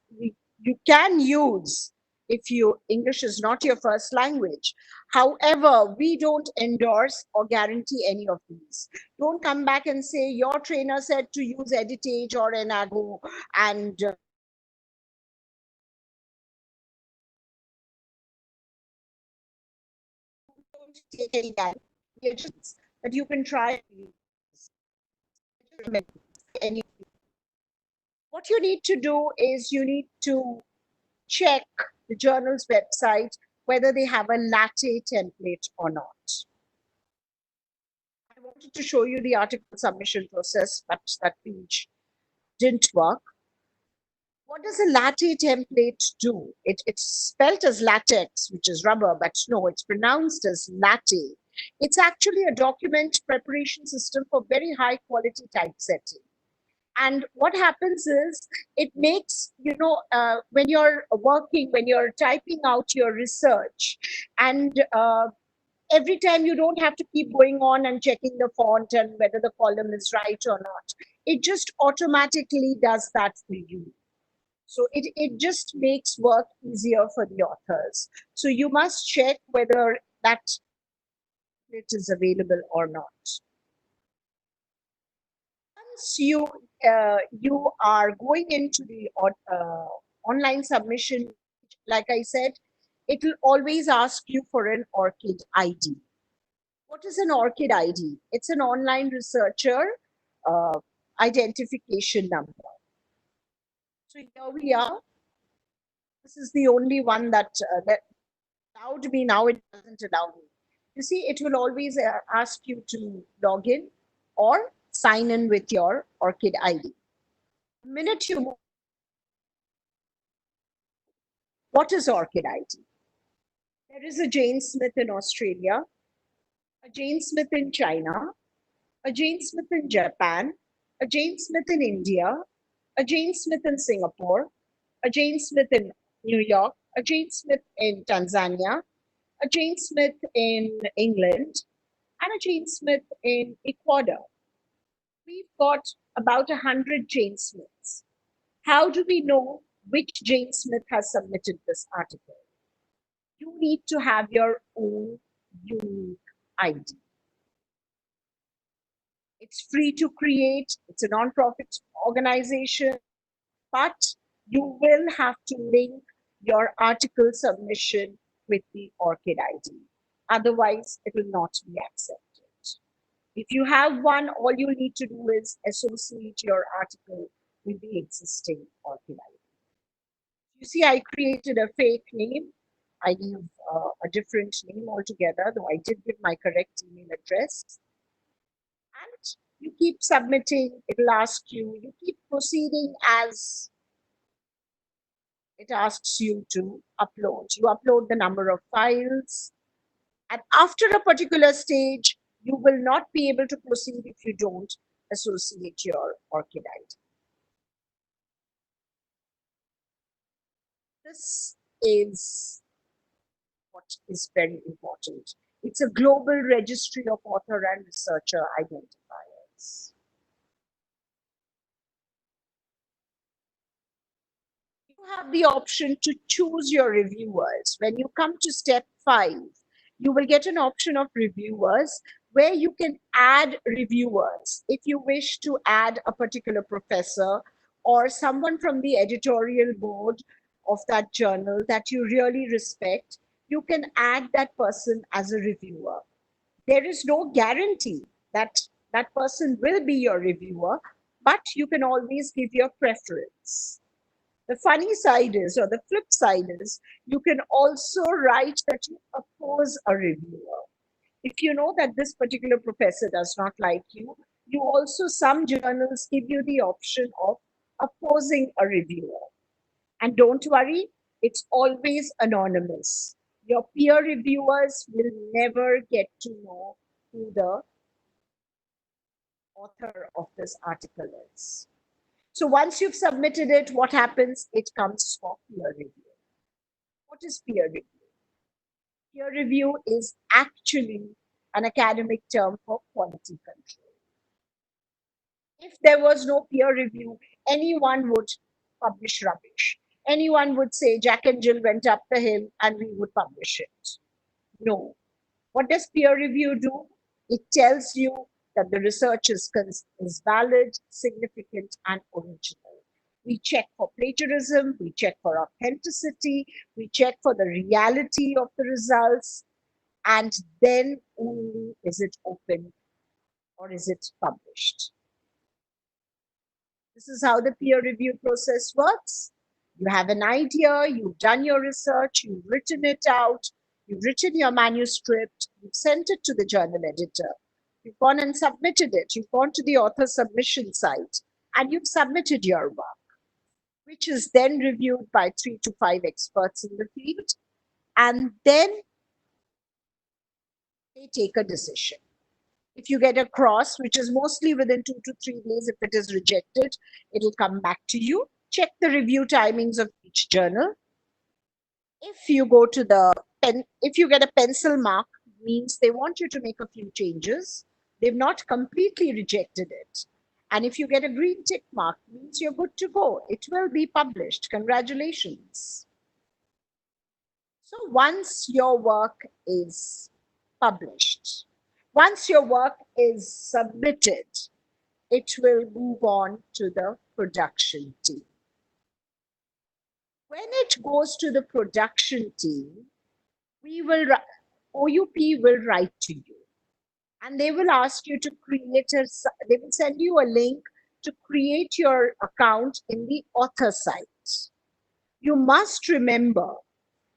you can use if English is not your first language. However, we don't endorse or guarantee any of these. Don't come back and say your trainer said to use Editage or Enago and don't take any guidance that you can try any. What you need to do is you need to check the journal's website whether they have a latte template or not. I wanted to show you the article submission process, but that page didn't work. What does a latte template do? It's spelled as latex, which is rubber, but no, it's pronounced as latte. It's actually a document preparation system for very high quality typesetting. And what happens is it makes, when you're working, when you're typing out your research, and every time you don't have to keep going on and checking the font and whether the column is right or not. It just automatically does that for you. So it just makes work easier for the authors. So you must check whether that it is available or not. Once you are going into the online submission, like I said, it will always ask you for an ORCID ID. What is an ORCID ID? It's an online researcher identification number. So here we are. This is the only one that allowed me. Now it doesn't allow me. You see, it will always ask you to log in or sign in with your ORCID ID. The minute you move, what is ORCID ID? There is a Jane Smith in Australia, a Jane Smith in China, a Jane Smith in Japan, a Jane Smith in India, a Jane Smith in Singapore, a Jane Smith in New York, a Jane Smith in Tanzania, a Jane Smith in England, and a Jane Smith in Ecuador. We've got about 100 Jane Smiths. How do we know which Jane Smith has submitted this article? You need to have your own unique ID. It's free to create, it's a non-profit organization, but you will have to link your article submission with the ORCID ID. Otherwise, it will not be accepted. If you have one, all you need to do is associate your article with the existing ORCID ID. You see, I created a fake name. I gave a different name altogether, though I did give my correct email address. And you keep submitting, it'll ask you, you keep proceeding as it asks you to upload. You upload the number of files, and after a particular stage, you will not be able to proceed if you don't associate your ORCID ID. This is what is very important. It's a global registry of author and researcher identifiers. You have the option to choose your reviewers. When you come to step 5, you will get an option of reviewers where you can add reviewers. If you wish to add a particular professor or someone from the editorial board of that journal that you really respect, you can add that person as a reviewer. There is no guarantee that that person will be your reviewer, but you can always give your preference. The funny side is, or the flip side is, you can also write that you oppose a reviewer. If you know that this particular professor does not like you also, some journals give you the option of opposing a reviewer. And don't worry, it's always anonymous. Your peer reviewers will never get to know who the author of this article is. So once you've submitted it, what happens? It comes for peer review. What is peer review? Peer review is actually an academic term for quality control. If there was no peer review, anyone would publish rubbish. Anyone would say Jack and Jill went up the hill and we would publish it. No. What does peer review do? It tells you that the research is valid, significant, and original. We check for plagiarism, we check for authenticity, we check for the reality of the results, and then only is it open or is it published. This is how the peer review process works. You have an idea, you've done your research, you've written it out, you've written your manuscript, you've sent it to the journal editor, you've gone and submitted it, you've gone to the author submission site, and you've submitted your work, which is then reviewed by 3 to 5 experts in the field, and then they take a decision. If you get a cross, which is mostly within 2 to 3 days, if it is rejected, it'll come back to you. Check the review timings of each journal. If you go to the pen, if you get a pencil mark, means they want you to make a few changes. They've not completely rejected it. And if you get a green tick mark, means you're good to go. It will be published. Congratulations. So once your work is published, once your work is submitted, it will move on to the production team. When it goes to the production team, OUP will write to you and they will ask you to they will send you a link to create your account in the author site. You must remember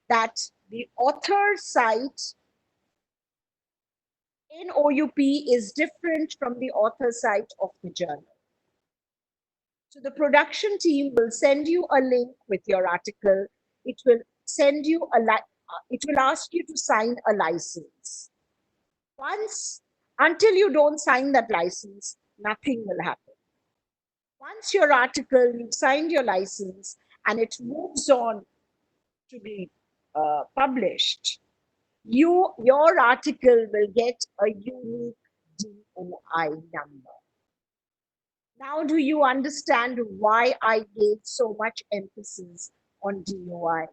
that the author site in OUP is different from the author site of the journal. So the production team will send you a link with your article. It will send you it will ask you to sign a license. Until you don't sign that license, nothing will happen. Once your article, you've signed your license and it moves on to be published, your article will get a unique DOI number. Now, do you understand why I gave so much emphasis on DOI?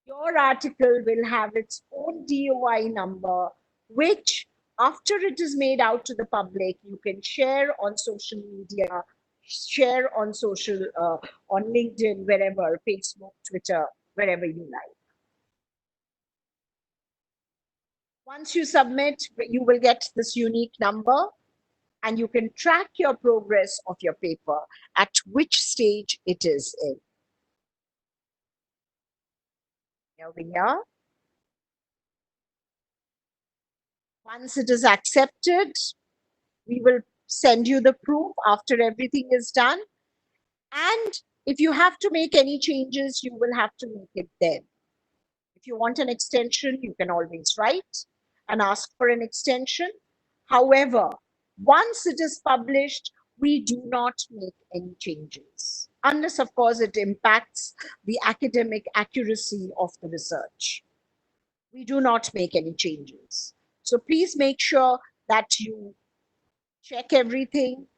Your article will have its own DOI number, which After it is made out to the public, you can share on social media, share on on LinkedIn, wherever, Facebook, Twitter, wherever you like. Once you submit, you will get this unique number, and you can track your progress of your paper, at which stage it is in. Here we are. Once it is accepted, we will send you the proof after everything is done. And if you have to make any changes, you will have to make it then. If you want an extension, you can always write and ask for an extension. However, once it is published, we do not make any changes, unless, of course, it impacts the academic accuracy of the research. We do not make any changes. So please make sure that you check everything,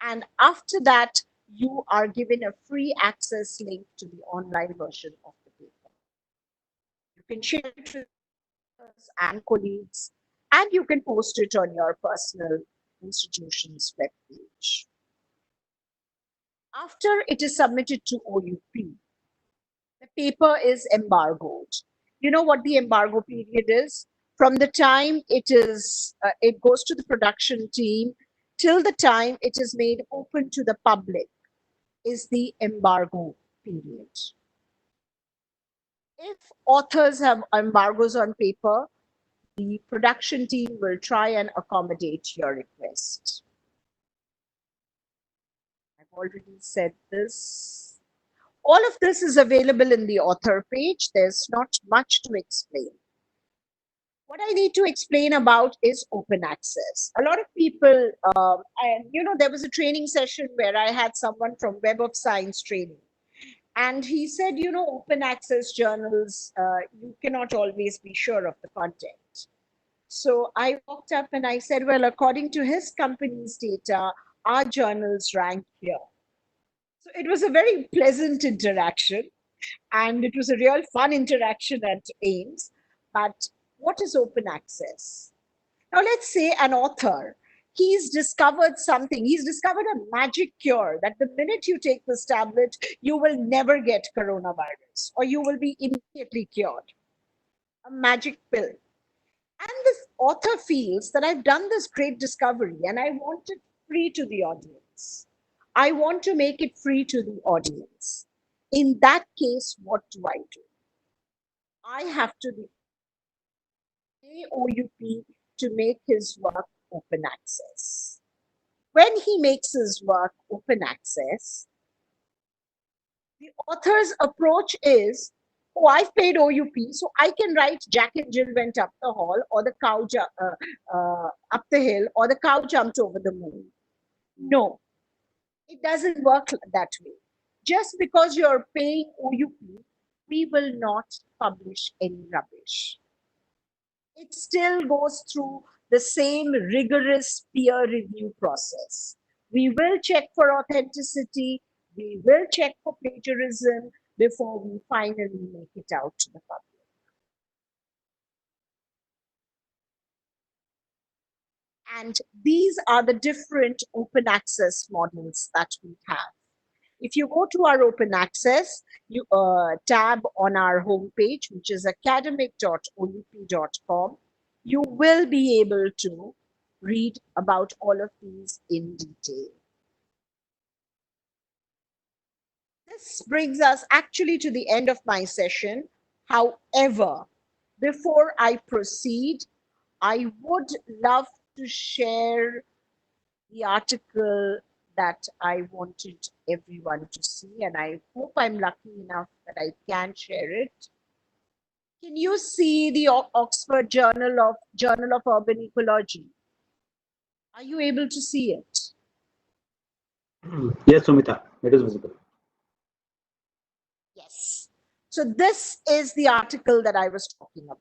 and after that, you are given a free access link to the online version of the paper. You can share it with others and colleagues, and you can post it on your personal institution's webpage. After it is submitted to OUP, the paper is embargoed. You know what the embargo period is? From the time it goes to the production team till the time it is made open to the public is the embargo period. If authors have embargoes on paper, the production team will try and accommodate your request. I've already said this. All of this is available in the author page. There's not much to explain. What I need to explain about is open access. A lot of people, and there was a training session where I had someone from Web of Science training. And he said, open access journals, you cannot always be sure of the content. So I walked up and I said, well, according to his company's data, our journals rank here. So it was a very pleasant interaction, and it was a real fun interaction at AIMS. But what is open access? Now, let's say an author, he's discovered something. He's discovered a magic cure that the minute you take this tablet, you will never get coronavirus, or you will be immediately cured. A magic pill. And this author feels that I've done this great discovery and I want it free to the audience. I want to make it free to the audience. In that case, what do? I have to pay OUP to make his work open access. When he makes his work open access, the author's approach is, oh, I've paid OUP, so I can write Jack and Jill went up the hall, or the cow up the hill, or the cow jumped over the moon. No, it doesn't work that way. Just because you're paying OUP, we will not publish any rubbish. It still goes through the same rigorous peer review process. We will check for authenticity, we will check for plagiarism before we finally make it out to the public. And these are the different open access models that we have. If you go to our open access tab on our homepage, which is academic.oup.com, you will be able to read about all of these in detail. This brings us actually to the end of my session. However, before I proceed, I would love to share the article that I wanted everyone to see, and I hope I'm lucky enough that I can share it. Can you see the Oxford Journal of Urban Ecology? Are you able to see it? Yes, Sumita, it is visible. Yes. So this is the article that I was talking about.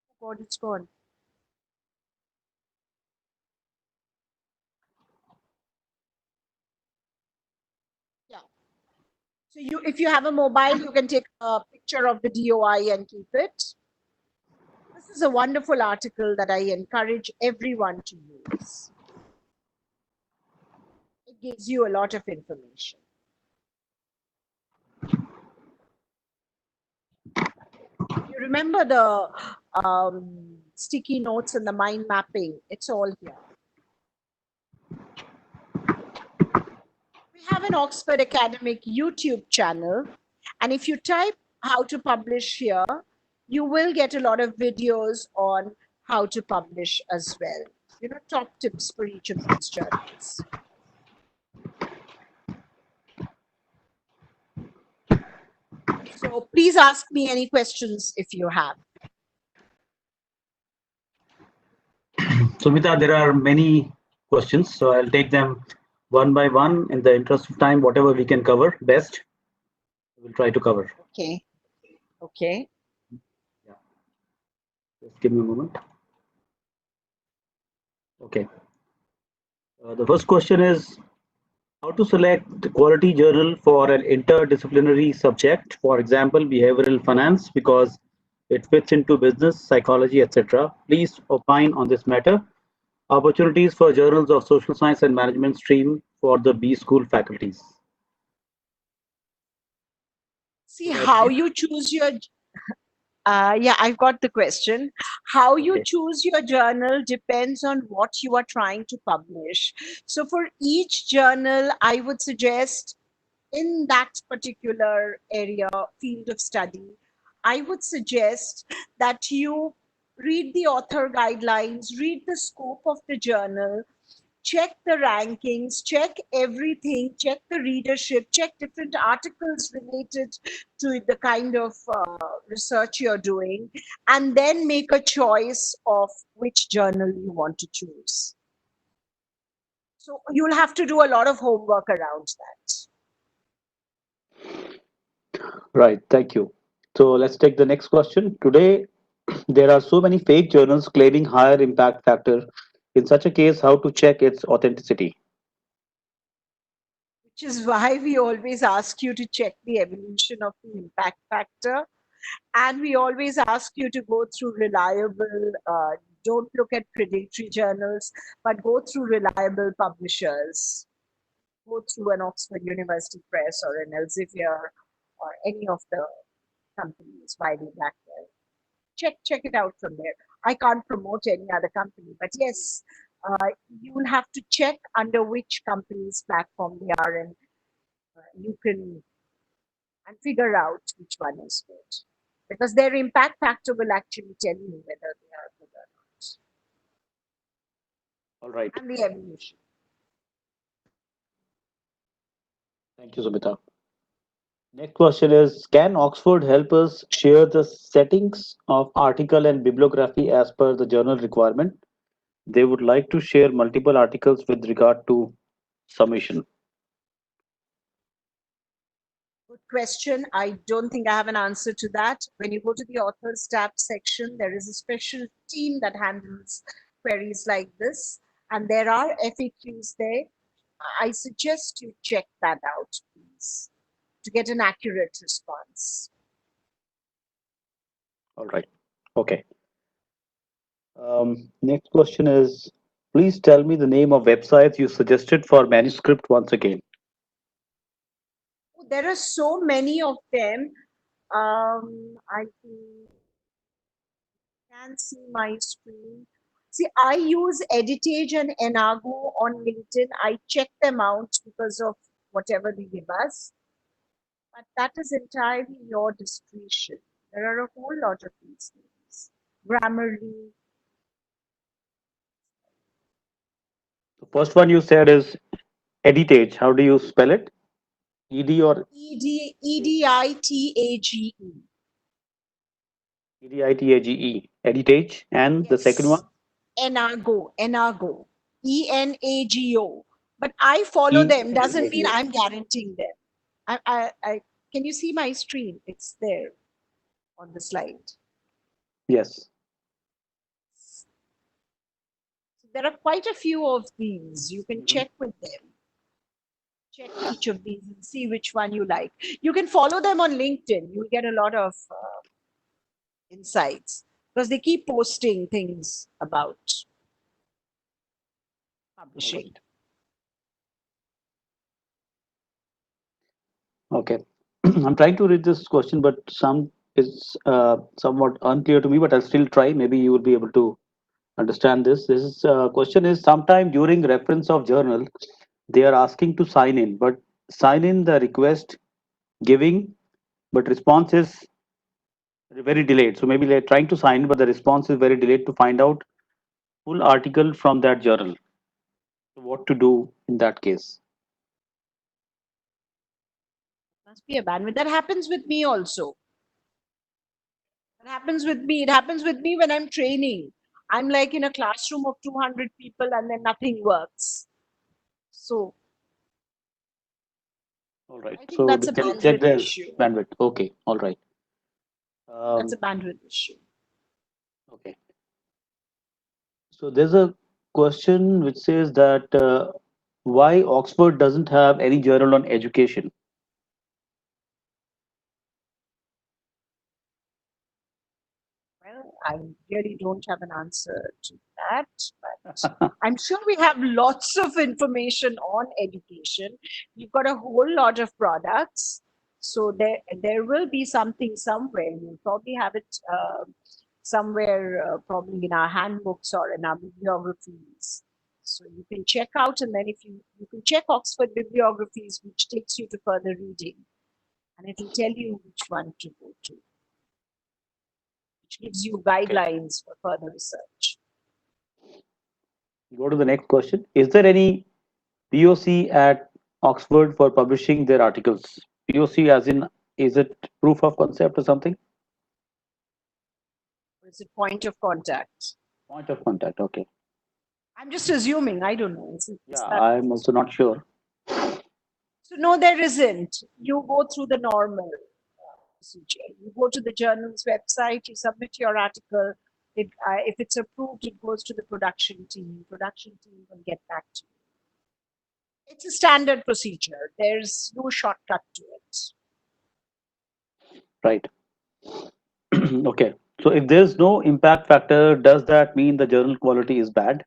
Oh God, it's gone. Yeah. So if you have a mobile, you can take a picture of the DOI and keep it. This This is a wonderful article that I encourage everyone to use. It gives you a lot of information. You remember the sticky notes and the mind mapping? It's all here. We have an Oxford Academic YouTube channel, and if you type how to publish here, you will get a lot of videos on how to publish as well. You know, top tips for each of these journals. So please ask me any questions if you have. Sumita, there are many questions, so I'll take them one by one in the interest of time. Whatever we can cover best, we'll try to cover. Okay. Okay. Yeah. Just give me a moment. Okay. The first question is how to select the quality journal for an interdisciplinary subject, for example, behavioral finance, because it fits into business, psychology, etc. Please opine on this matter. Opportunities for journals of social science and management stream for the B school faculties. See how you choose your yeah, I've got the question. How you Okay. choose your journal depends on what you are trying to publish. So, for each journal, I would suggest in that particular area, field of study, I would suggest that you read the author guidelines, read the scope of the journal, check the rankings, check everything, check the readership, check different articles related to the kind of research you're doing, and then make a choice of which journal you want to choose. So you'll have to do a lot of homework around that. Right, thank you. So let's take the next question. Today, there are so many fake journals claiming higher impact factor. In such a case, how to check its authenticity? Which is why we always ask you to check the evolution of the impact factor. And we always ask you to go through reliable, don't look at predatory journals, but go through reliable publishers. Go through an Oxford University Press or an Elsevier or any of the companies, Wiley Blackwell. Check it out from there. I can't promote any other company, but yes, you will have to check under which company's platform they are, and you can and figure out which one is good. Because their impact factor will actually tell you whether they are good or not. All right. And the evolution. Thank you, Sumita. Next question is, can Oxford help us share the settings of article and bibliography as per the journal requirement? They would like to share multiple articles with regard to submission. Good question. I don't think I have an answer to that. When you go to the authors tab section, there is a special team that handles queries like this, and there are FAQs there. I suggest you check that out, please, to get an accurate response. All right. Okay. Next question is, please tell me the name of websites you suggested for manuscript once again. There are so many of them. I can see my screen. See, I use Editage and Enago on LinkedIn. I check them out because of whatever they give us. But that is entirely your discretion. There are a whole lot of these things. Grammarly. The first one you said is Editage. How do you spell it? ED or Editage. Editage? Editage. And the second one? Yes. Enago. Enago. But I follow them doesn't mean ENAGO. I'm guaranteeing them. Can you see my screen? It's there on the slide. Yes. There are quite a few of these. You can check with them. Check each of these and see which one you like. You can follow them on LinkedIn. You'll get a lot of insights. because they keep posting things about All publishing. right. Okay. I'm trying to read this question, but some is somewhat unclear to me, but I'll still try. Maybe you will be able to understand this. This is, question is sometime during reference of journal, they are asking to sign in, but sign in the request giving, but response is very delayed. So maybe they're trying to sign, but the response is very delayed to find out full article from that journal. So what to do in that case? Must be a bandwidth. That happens with me also. That happens with me. It happens with me when I'm training. I'm like in a classroom of 200 people and then nothing works. So All right. I think So that's a can you check bandwidth the issue. bandwidth? Okay. All right. That's a Um, bandwidth issue. okay. So there's a question which says that why Oxford doesn't have any journal on education. Well, I really don't have an answer to that, but I'm sure we have lots of information on education. We've got a whole lot of products, so there will be something somewhere. We'll probably have it somewhere, probably in our handbooks or in our bibliographies. So you can check out, and then if you can check Oxford bibliographies, which takes you to further reading, and it will tell you which one to go to, which gives you Okay. guidelines for further research. Go to the next question. Is there any POC at Oxford for publishing their articles? POC as in, is it proof of concept or something? Or is it point of contact? Point of contact. Okay. I'm just assuming. I don't know. Yeah, Is that I'm also not sure. so? No, there isn't. You go through the normal procedure. You go to the journal's website. You submit your article. If it's approved, it goes to the production team. Production team will get back to you. It's a standard procedure. There's no shortcut to it. Right. Okay. So if there's no impact factor, does that mean the journal quality is bad?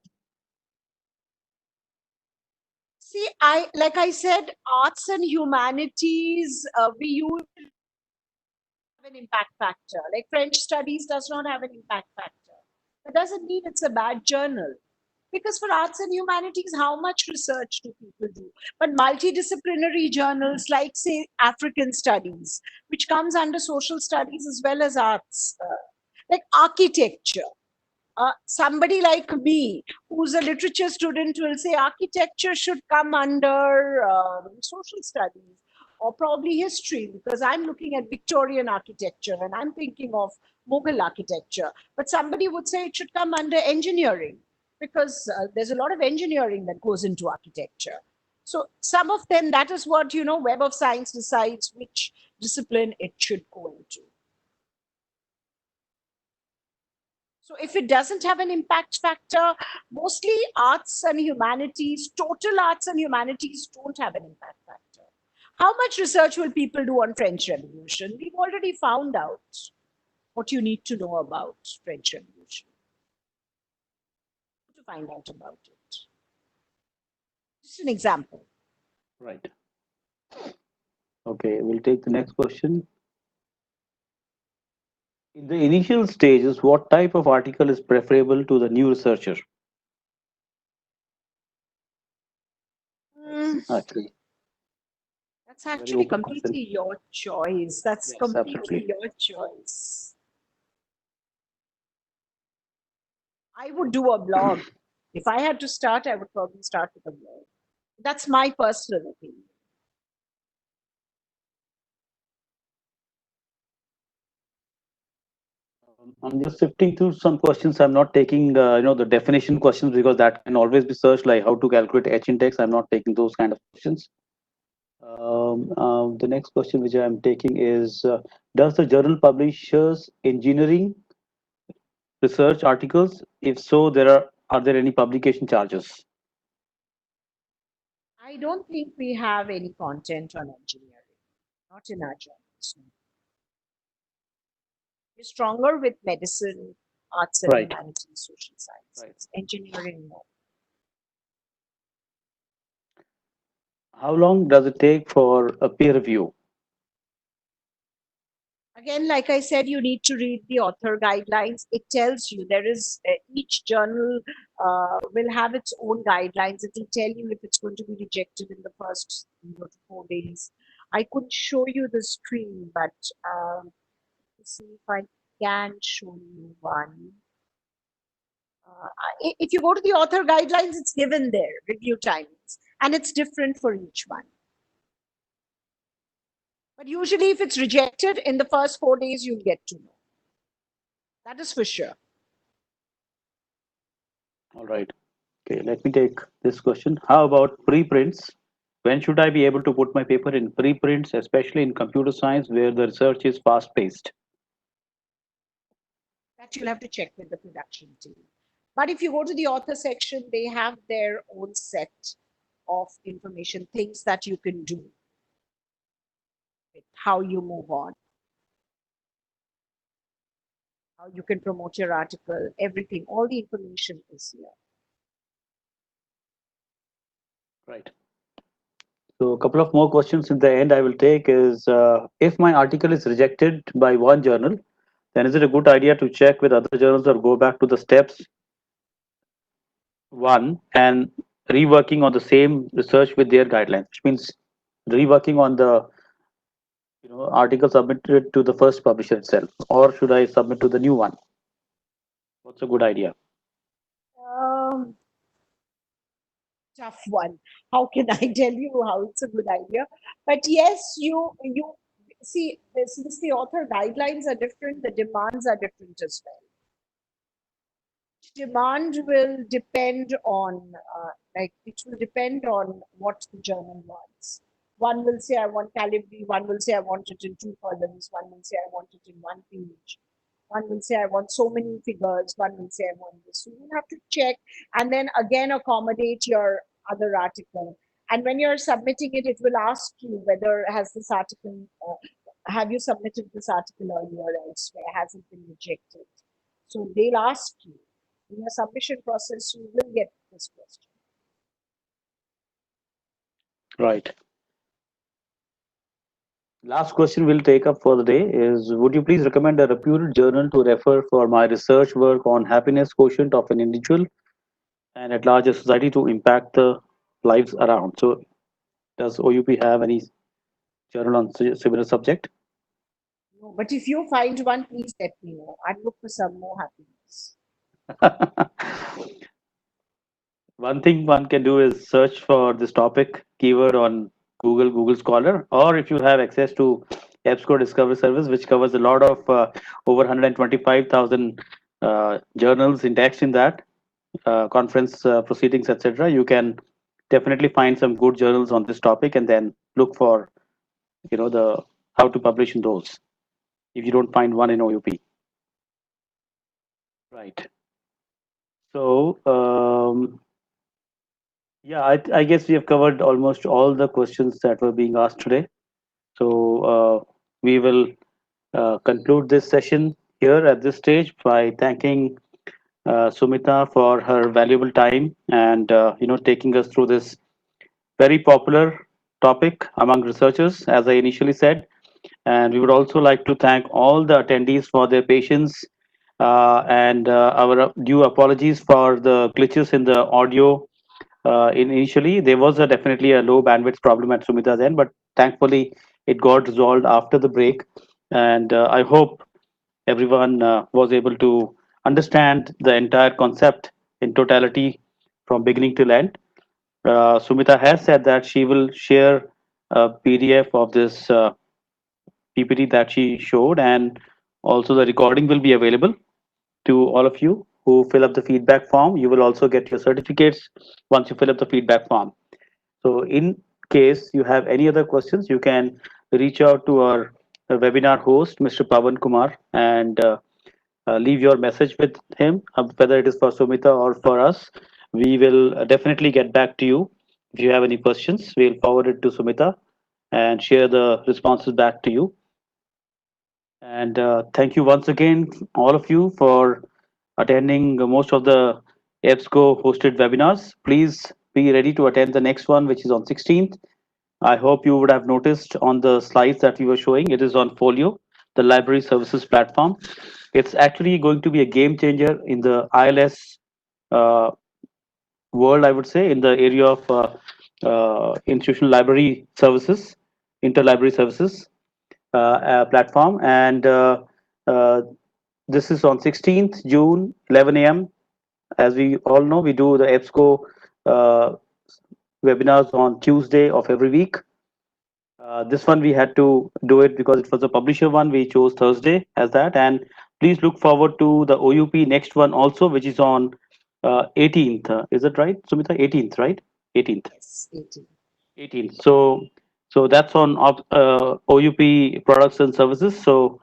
See, like I said, arts and humanities, we usually have an impact factor. Like French studies does not have an impact factor. That doesn't mean it's a bad journal. Because for arts and humanities, how much research do people do? But multidisciplinary journals like, say, African studies, which comes under social studies as well as arts, like architecture. Somebody like me, who's a literature student, will say architecture should come under social studies or probably history, because I'm looking at Victorian architecture and I'm thinking of Mughal architecture. But somebody would say it should come under engineering, because there's a lot of engineering that goes into architecture. So some of them, that is what, Web of Science decides which discipline it should go into. So if it doesn't have an impact factor, mostly arts and humanities, total arts and humanities don't have an impact factor. How much research will people do on French Revolution? We've already found out what you need to know about French Revolution to find out about it. Just an example. Right. Okay, we'll take the next question. In the initial stages, what type of article is preferable to the new researcher? Mm, Actually, that's very actually open question. completely your choice. That's Yes, completely absolutely. your choice. I would do a blog. If I had to start, I would probably start with a blog. That's my personal opinion. I'm just sifting through some questions. I'm not taking, the definition questions because that can always be searched, like how to calculate H index. I'm not taking those kind of questions. The next question which I'm taking is, does the journal publishes engineering research articles? If so, are there any publication charges? I don't think we have any content on engineering, not in our journals. We're stronger with medicine arts and Right. humanities, social Right. sciences, engineering, no. How long does it take for a peer review? Again, like I said, you need to read the author guidelines. It tells you there is each journal will have its own guidelines. It will tell you if it's going to be rejected in the first 4 days. I could show you the screen, but see if I can show you one. If you go to the author guidelines, it's given there, review timings, and it's different for each one. But usually, if it's rejected in the first 4 days, you'll get to know. That is for sure. All right. Okay, let me take this question. How about preprints? When should I be able to put my paper in preprints, especially in computer science where the research is fast paced? That you'll have to check with the production team. But if you go to the author section, they have their own set of information, things that you can do, how you move on, how you can promote your article, everything, all the information is here. Right. So a couple of more questions in the end I will take is if my article is rejected by one journal, then is it a good idea to check with other journals or go back to the steps one and reworking on the same research with their guidelines, which means reworking on the article submitted to the first publisher itself, or should I submit to the new one? What's a good idea? Um, Tough one. How can I tell you how it's a good idea? But yes, you see, since the author guidelines are different, the demands are different as well. Demand will depend on like it will depend on what the journal wants. One will say I want calibri, one will say I want it in 2 columns, one will say I want it in 1 page, one will say I want so many figures, one will say I want this. So you have to check and then again accommodate your other article. And when you're submitting it, it will ask you whether has this article have you submitted this article earlier elsewhere, has it been rejected? So they'll ask you in your submission process, you will get this question. Right. Last question we'll take up for the day is would you please recommend a reputed journal to refer for my research work on happiness quotient of an individual and at larger society to impact the lives around? So does OUP have any journal on similar subject? No, but if you find one, please let me know. I'd look for some more happiness. One thing one can do is search for this topic keyword on Google Scholar, or if you have access to EBSCO Discovery Service, which covers a lot of over 125,000 journals indexed in that, conference proceedings, etc. You can definitely find some good journals on this topic, and then look for the how to publish in those. If you don't find one in OUP, right? So yeah, I guess we have covered almost all the questions that were being asked today. So we will conclude this session here at this stage by thanking Sumita for her valuable time and taking us through this very popular topic among researchers, as I initially said. And we would also like to thank all the attendees for their patience and our due apologies for the glitches in the audio. Initially, there was definitely a low bandwidth problem at Sumita's end, but thankfully it got resolved after the break. And I hope everyone was able to understand the entire concept in totality from beginning till end. Sumita has said that she will share a PDF of this PPT that she showed, and also the recording will be available to all of you who fill up the feedback form. You will also get your certificates once you fill up the feedback form. So, in case you have any other questions, you can reach out to our webinar host, Mr. Pavan Kumar, and leave your message with him, whether it is for Sumita or for us. We will definitely get back to you. If you have any questions, we'll forward it to Sumita and share the responses back to you. And thank you once again, all of you, for attending most of the EBSCO hosted webinars. Please be ready to attend the next one, which is on 16th. I hope you would have noticed on the slides that we were showing, it is on Folio, the library services platform. It's actually going to be a game changer in the ILS uh, world, I would say, in the area of institutional library services, interlibrary services platform. And this is on 16th June, 11 a.m. As we all know, we do the EBSCO uh, webinars on Tuesday of every week. This one we had to do it because it was a publisher one. We chose Thursday as that, and please look forward to the OUP next one also, which is on 18th. Is it right, Sumita? 18th, right? 18th. Yes, 18. 18th. So that's on OUP products and services. So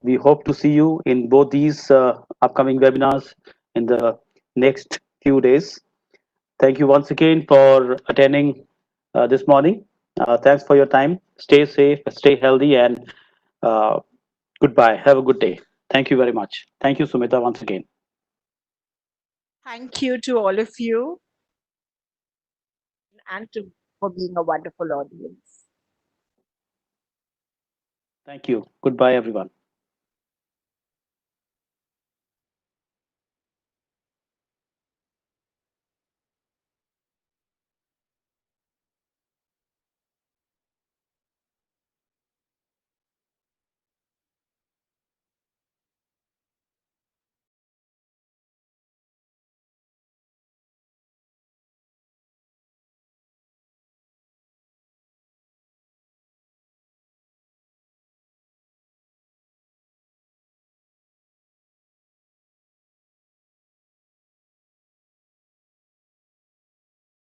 we hope to see you in both these upcoming webinars in the next few days. Thank you once again for attending this morning. Thanks for your time. Stay safe, stay healthy, and uh, goodbye. Have a good day. Thank you very much. Thank you, Sumita, once again. Thank you to all of you and for being a wonderful audience. Thank you. Goodbye, everyone.